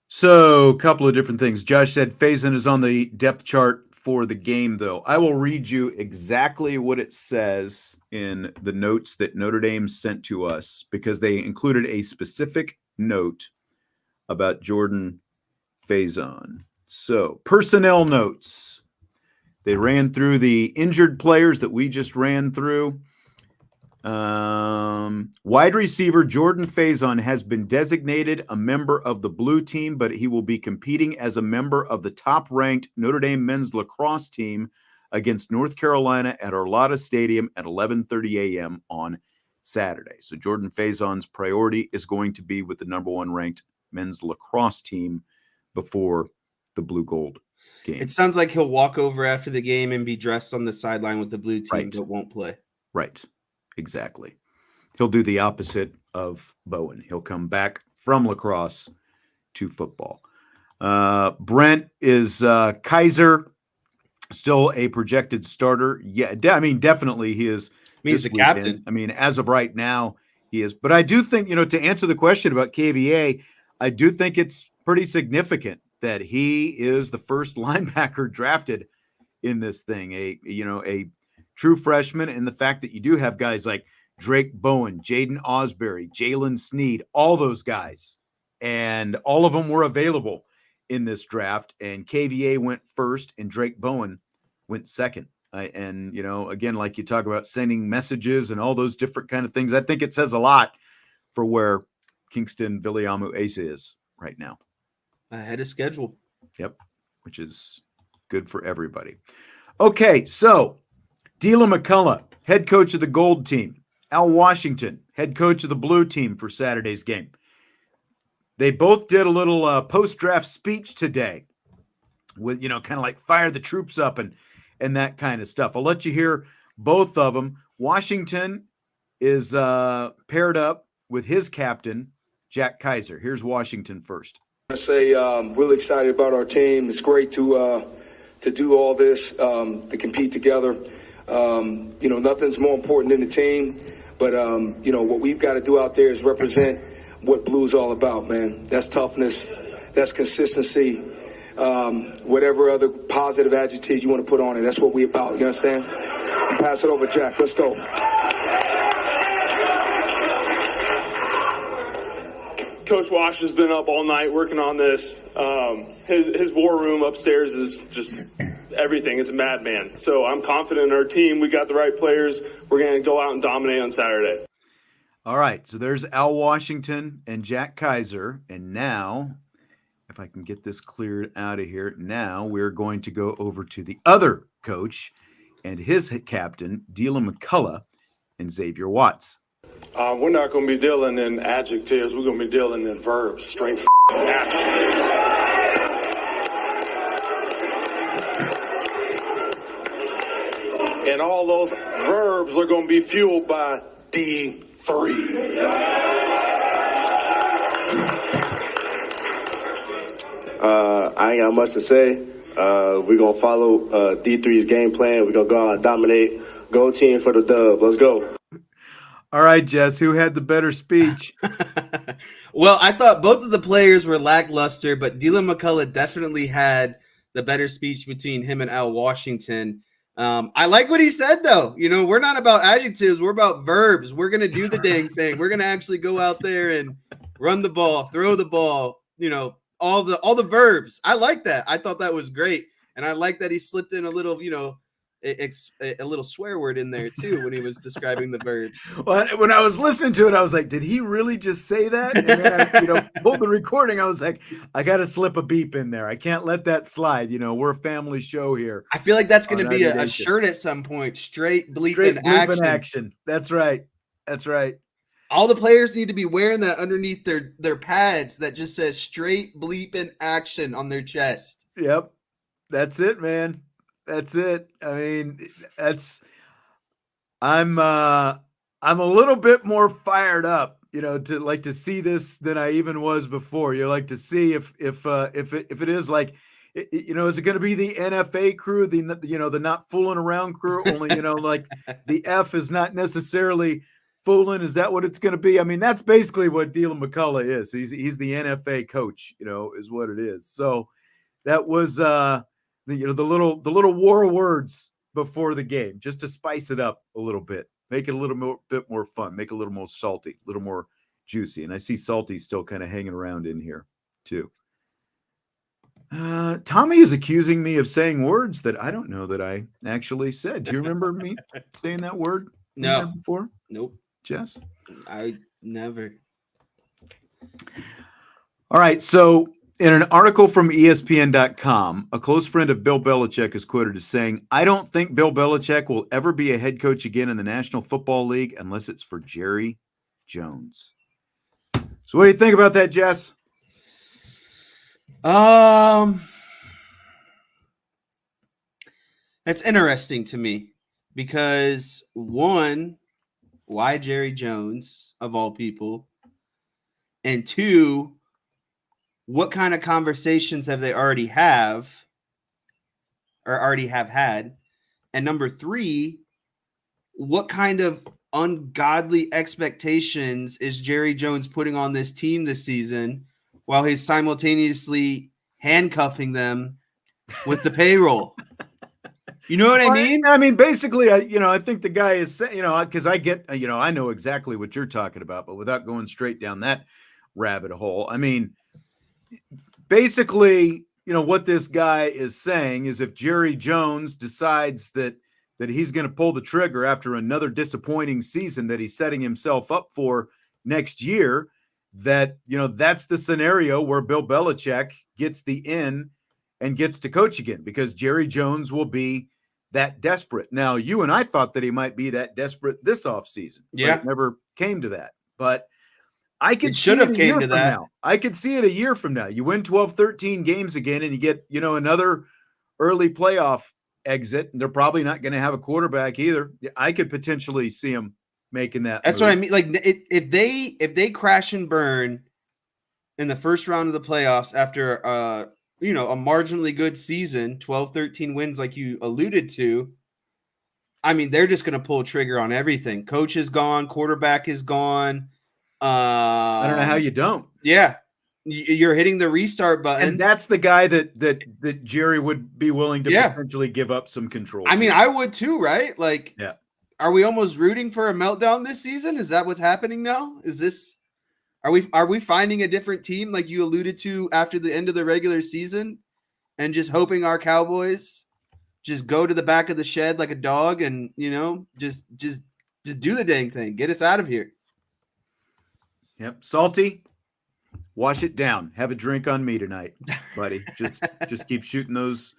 So a couple of different things. Josh said Faison is on the depth chart for the game, though. I will read you exactly what it says in the notes that Notre Dame sent to us, because they included a specific note about Jordan Faison. So, personnel notes. They ran through the injured players that we just ran through. Wide receiver Jordan Faison has been designated a member of the blue team, but he will be competing as a member of the top-ranked Notre Dame men's lacrosse team against North Carolina at Arlada Stadium at 11:30 a.m. on Saturday. So Jordan Faison's priority is going to be with the number one ranked men's lacrosse team before the blue gold game. It sounds like he'll walk over after the game and be dressed on the sideline with the blue team, but won't play. Right. Exactly. He'll do the opposite of Bowen. He'll come back from lacrosse to football. Brent is Kaiser still a projected starter? Yeah, definitely he is. He's the captain. As of right now, he is. But I do think, to answer the question about KVA, I do think it's pretty significant that he is the first linebacker drafted in this thing. A true freshman, and the fact that you do have guys like Drake Bowen, Jaden Osbury, Jalen Sneed, all those guys, and all of them were available in this draft. And KVA went first, and Drake Bowen went second. Again, like you talk about sending messages and all those different kind of things, I think it says a lot for where Kingston Viliamu Asa is right now. Ahead of schedule. Yep, which is good for everybody. Okay, so Deland McCullough, head coach of the gold team. Al Washington, head coach of the blue team for Saturday's game. They both did a little post-draft speech today with, kind of like fire the troops up and that kind of stuff. I'll let you hear both of them. Washington is paired up with his captain, Jack Kaiser. Here's Washington first. I say really excited about our team. It's great to do all this, to compete together. Nothing's more important than the team, but what we've got to do out there is represent what Blue's all about, man. That's toughness, that's consistency, whatever other positive adjective you want to put on it. That's what we about. You understand? I'll pass it over, Jack. Let's go. Coach Wash has been up all night working on this. His war room upstairs is just everything. It's a madman. So I'm confident in our team. We got the right players. We're going to go out and dominate on Saturday. All right. So there's Al Washington and Jack Kaiser. And now, if I can get this cleared out of here, now we're going to go over to the other coach and his captain, Deland McCullough and Xavier Watts. We're not going to be dealing in adjectives. We're going to be dealing in verbs, straight action. And all those verbs are going to be fueled by D3. I ain't got much to say. We're going to follow D3's game plan. We're going to go out and dominate. Go team for the dub. Let's go. All right, Jess, who had the better speech? Well, I thought both of the players were lackluster, but Deland McCullough definitely had the better speech between him and Al Washington. I like what he said, though. We're not about adjectives. We're about verbs. We're going to do the dang thing. We're going to actually go out there and run the ball, throw the ball, all the verbs. I like that. I thought that was great. And I like that he slipped in a little, a little swear word in there too when he was describing the verbs. Well, when I was listening to it, I was like, did he really just say that? And then I pulled the recording. I was like, I got to slip a beep in there. I can't let that slide. We're a family show here. I feel like that's going to be a shirt at some point. Straight bleeping action. That's right. That's right. All the players need to be wearing that underneath their pads that just says straight bleeping action on their chest. Yep. That's it, man. That's it. I'm I'm a little bit more fired up, to see this than I even was before. You like to see if it is like, is it going to be the NFA crew, the not fooling around crew? Only, like the F is not necessarily fooling. Is that what it's going to be? I mean, that's basically what Deland McCullough is. He's the NFA coach, is what it is. So that was the little war of words before the game, just to spice it up a little bit. Make it a little bit more fun, make it a little more salty, a little more juicy. And I see Salty still kind of hanging around in here too. Tommy is accusing me of saying words that I don't know that I actually said. Do you remember me saying that word No. before? Nope. Jess? I never. All right. So in an article from ESPN.com, a close friend of Bill Belichick is quoted as saying, "I don't think Bill Belichick will ever be a head coach again in the National Football League unless it's for Jerry Jones." So what do you think about that, Jess? That's interesting to me because one, why Jerry Jones of all people? And two, what kind of conversations have they already had? And number three, what kind of ungodly expectations is Jerry Jones putting on this team this season while he's simultaneously handcuffing them with the payroll? You know what I mean? I mean, basically, I think the guy is saying, because I get, I know exactly what you're talking about, but without going straight down that rabbit hole, I mean, basically, what this guy is saying is if Jerry Jones decides that he's going to pull the trigger after another disappointing season that he's setting himself up for next year, that, that's the scenario where Bill Belichick gets the in and gets to coach again, because Jerry Jones will be that desperate. Now, you and I thought that he might be that desperate this offseason. Yeah. It never came to that. But I could see it a year from now. I could see it a year from now. You win 12, 13 games again, and you get, another early playoff exit. They're probably not going to have a quarterback either. I could potentially see him making that. That's move. what I mean. Like if they crash and burn in the first round of the playoffs after a marginally good season, 12, 13 wins like you alluded to, I mean, they're just going to pull trigger on everything. Coach is gone. Quarterback is gone. I don't know how you don't. Yeah. You're hitting the restart button. And that's the guy that Jerry would be willing to potentially give up some control. I mean, I would too, right? Like, yeah. Are we almost rooting for a meltdown this season? Is that what's happening now? Are we finding a different team like you alluded to after the end of the regular season and just hoping our Cowboys just go to the back of the shed like a dog and, just do the dang thing. Get us out of here. Yep. Salty, wash it down. Have a drink on me tonight, buddy. Just keep shooting those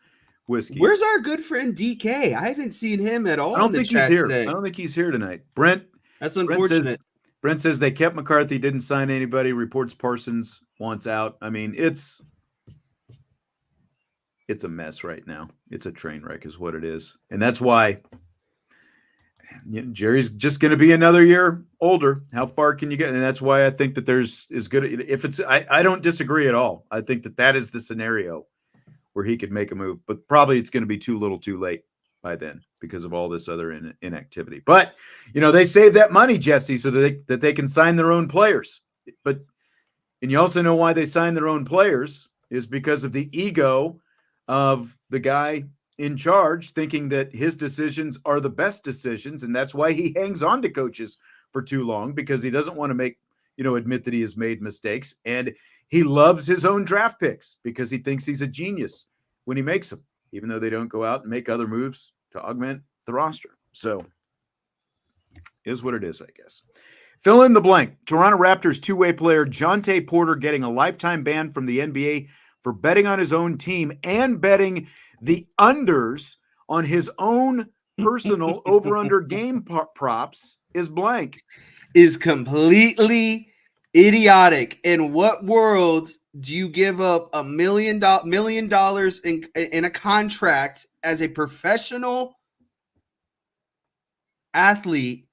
whiskeys. Where's our good friend DK? I haven't seen him at all. I don't think he's here. Today. I don't think he's here tonight. Brent. That's unfortunate. Brent says they kept McCarthy, didn't sign anybody. Reports Parsons wants out. I mean, it's a mess right now. It's a train wreck is what it is. And that's why Jerry's just going to be another year older. How far can you get? And that's why I think that there's is good. If it's, I don't disagree at all. I think that is the scenario where he could make a move, but probably it's going to be too little too late by then because of all this other inactivity. But, they save that money, Jesse, so that they can sign their own players. And you also know why they sign their own players is because of the ego of the guy in charge thinking that his decisions are the best decisions. And that's why he hangs on to coaches for too long, because he doesn't want to admit that he has made mistakes. And he loves his own draft picks because he thinks he's a genius when he makes them, even though they don't go out and make other moves to augment the roster. So is what it is, I guess. Fill in the blank. Toronto Raptors two-way player Jonte Porter getting a lifetime ban from the NBA for betting on his own team and betting the unders on his own personal over-under game props is blank. Is completely idiotic. In what world do you give up $1 million in a contract as a professional athlete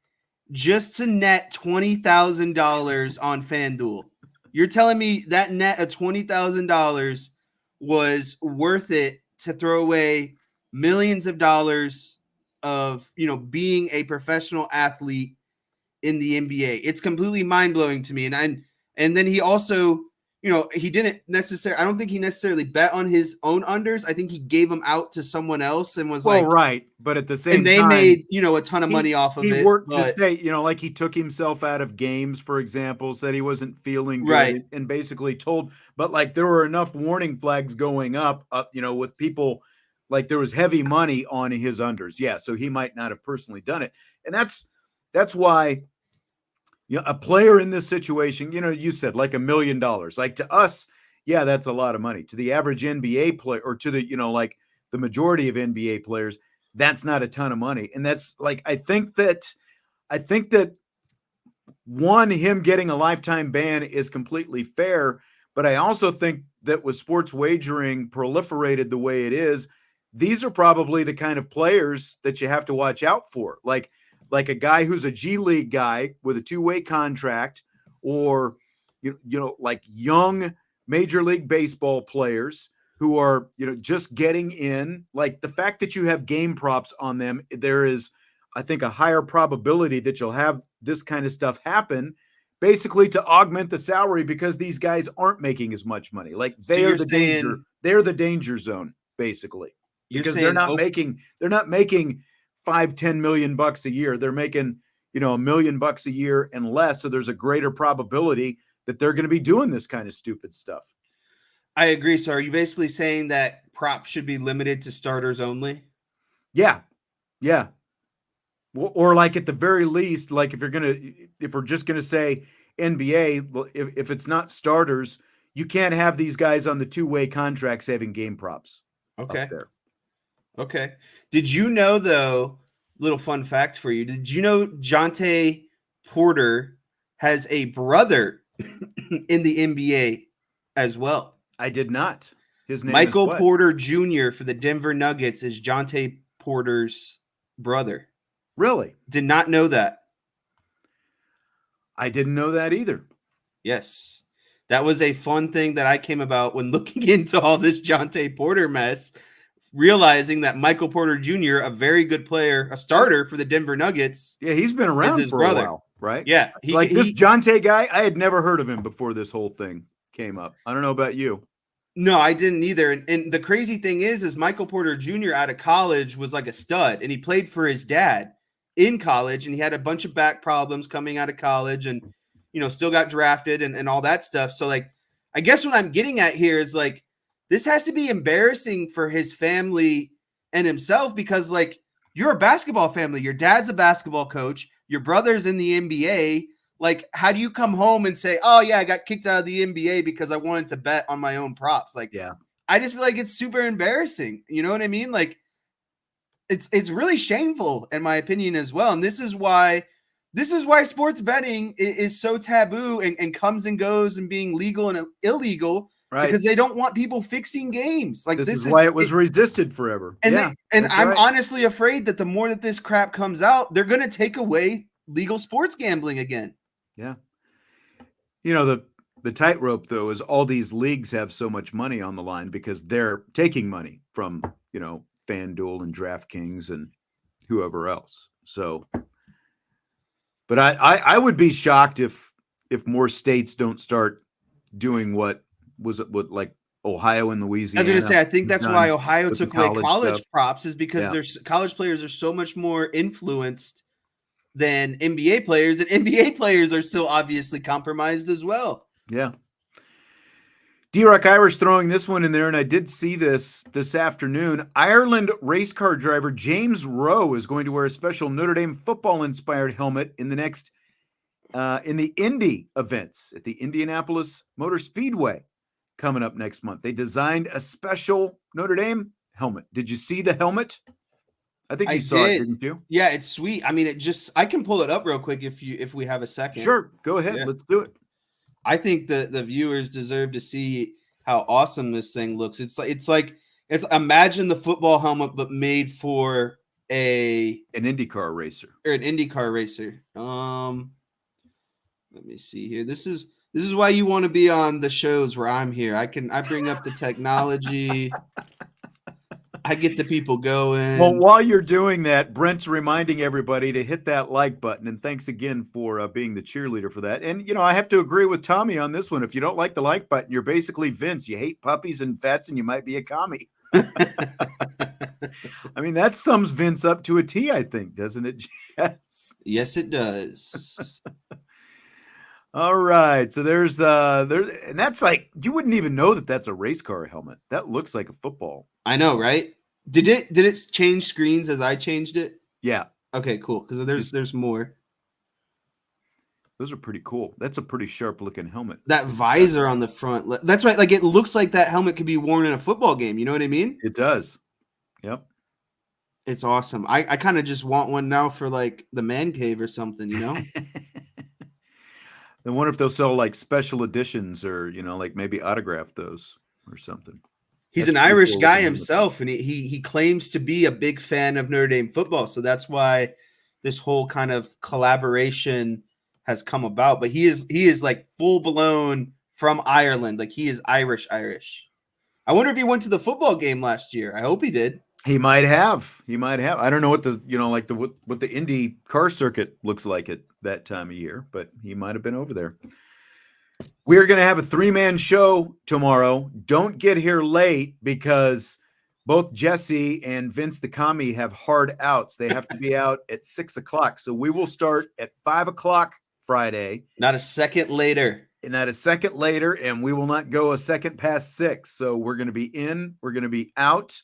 just to net $20,000 on FanDuel. You're telling me that net of $20,000 was worth it to throw away millions of dollars of, being a professional athlete in the NBA? It's completely mind-blowing to me. And then he also, he didn't necessarily, I don't think he necessarily bet on his own unders. I think he gave them out to someone else and was right. But at the same time, and they made, a ton of money off of it. He worked to stay, like he took himself out of games, for example, said he wasn't feeling good, right, and basically told, but like there were enough warning flags going up, with people, like there was heavy money on his unders. Yeah. So he might not have personally done it. And that's why, a player in this situation, you said like $1 million, like to us, yeah, that's a lot of money. To the average NBA player, or to the, like the majority of NBA players, that's not a ton of money. And that's like, I think that one, him getting a lifetime ban is completely fair. But I also think that with sports wagering proliferated the way it is, these are probably the kind of players that you have to watch out for. Like a guy who's a G League guy with a 2-way contract, or, like young Major League Baseball players who are, just getting in. Like the fact that you have game props on them, there is, I think, a higher probability that you'll have this kind of stuff happen, basically to augment the salary, because these guys aren't making as much money. Like they're the danger zone, basically, because they're not making $5-10 million bucks a year. They're making, $1 million bucks a year and less. So there's a greater probability that they're going to be doing this kind of stupid stuff. I agree. So are you basically saying that props should be limited to starters only? Yeah. Yeah. Or like at the very least, like if we're just going to say NBA, if it's not starters, you can't have these guys on the 2-way contracts having game props. Okay. Up there. Okay. Did you know, though, little fun fact for you, did you know Jonte Porter has a brother in the NBA as well? I did not. His name Michael is Porter Jr. for the Denver Nuggets is Jonte Porter's brother. Really? Did not know that. I didn't know that either. Yes. That was a fun thing that I came about when looking into all this Jonte Porter mess, realizing that Michael Porter Jr., a very good player, a starter for the Denver Nuggets. Yeah, he's been around for a while, right? Yeah. This Jonte guy, I had never heard of him before this whole thing came up. I don't know about you. No, I didn't either. And the crazy thing is Michael Porter Jr. out of college was like a stud, and he played for his dad in college, and he had a bunch of back problems coming out of college, and, still got drafted and all that stuff. So, like, I guess what I'm getting at here is, like, this has to be embarrassing for his family and himself, because, like, you're a basketball family. Your dad's a basketball coach. Your brother's in the NBA. Like, how do you come home and say, oh, yeah, I got kicked out of the NBA because I wanted to bet on my own props? Like, yeah, I just feel like it's super embarrassing. You know what I mean? Like, it's really shameful, in my opinion, as well. And this is why sports betting is so taboo and comes and goes and being legal and illegal, right? Because they don't want people fixing games. Like, this is why it was resisted forever. And I'm honestly afraid that the more that this crap comes out, they're going to take away legal sports gambling again. Yeah. The tightrope, though, is all these leagues have so much money on the line because they're taking money from, FanDuel and DraftKings and whoever else. So, but I would be shocked if more states don't start doing what like Ohio and Louisiana. I was going to say, I think that's why Ohio took away college stuff. props, is because there's college players are so much more influenced than NBA players, and NBA players are still obviously compromised as well. Yeah. D-Rock Irish throwing this one in there, and I did see this afternoon. Ireland race car driver James Rowe is going to wear a special Notre Dame football-inspired helmet in the next in the Indy events at the Indianapolis Motor Speedway coming up next month. They designed a special Notre Dame helmet. Did you see the helmet? I think you saw it, didn't you? Yeah, it's sweet. I mean, I can pull it up real quick if we have a second. Sure, go ahead. Yeah. Let's do it. I think the viewers deserve to see how awesome this thing looks. It's imagine the football helmet, but made for an IndyCar racer. IndyCar racer. Let me see here. This is why you want to be on the shows where I'm here. I bring up the technology. I get the people going. Well, while you're doing that, Brent's reminding everybody to hit that like button. And thanks again for being the cheerleader for that. And, I have to agree with Tommy on this one. If you don't like the like button, you're basically Vince. You hate puppies and vets, and you might be a commie. I mean, that sums Vince up to a T, I think, doesn't it, Jess? Yes, it does. All right. So there's and that's like, you wouldn't even know that that's a race car helmet. That looks like a football. I know, right? Did it change screens as I changed it? Yeah. Okay, cool. Because there's more. Those are pretty cool. That's a pretty sharp looking helmet. That visor on the front. That's right. Like, it looks like that helmet could be worn in a football game. You know what I mean? It does. Yep. It's awesome. I kind of just want one now for like the man cave or something, I wonder if they'll sell like special editions or, like maybe autograph those or something. He's That's an pretty Irish cool guy looking himself, and he claims to be a big fan of Notre Dame football. So that's why this whole kind of collaboration has come about. But he is like full blown from Ireland. Like, he is Irish. I wonder if he went to the football game last year. I hope he did. He might have. I don't know what the what the Indy car circuit looks like at that time of year, but he might have been over there. We're going to have a 3-man show tomorrow. Don't get here late because both Jesse and Vince the Commie have hard outs. They have to be out at 6:00. So we will start at 5:00 Friday. Not a second later. And we will not go a second past 6. So we're going to be in, we're going to be out.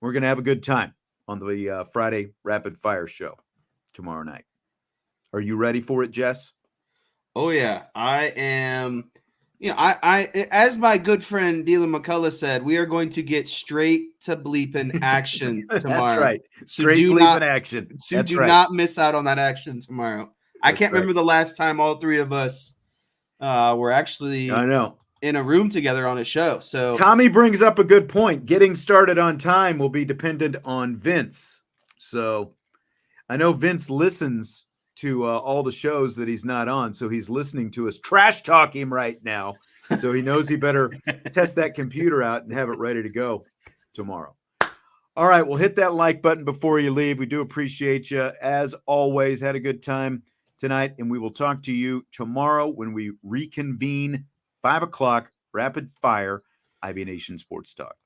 We're going to have a good time on the Friday Rapid Fire show tomorrow night. Are you ready for it, Jess? Oh, yeah. I am. I as my good friend Deland McCullough said, we are going to get straight to bleeping action tomorrow. That's right. Straight bleeping action. So do not miss out on that action tomorrow. I can't remember the last time all three of us were actually in a room together on a show. So Tommy brings up a good point. Getting started on time will be dependent on Vince. So I know Vince listens to all the shows that he's not on. So he's listening to us trash talk him right now. So he knows he better test that computer out and have it ready to go tomorrow. All right. Well, hit that like button before you leave. We do appreciate you. As always, had a good time tonight. And we will talk to you tomorrow when we reconvene 5:00 Rapid Fire IB Nation Sports Talk.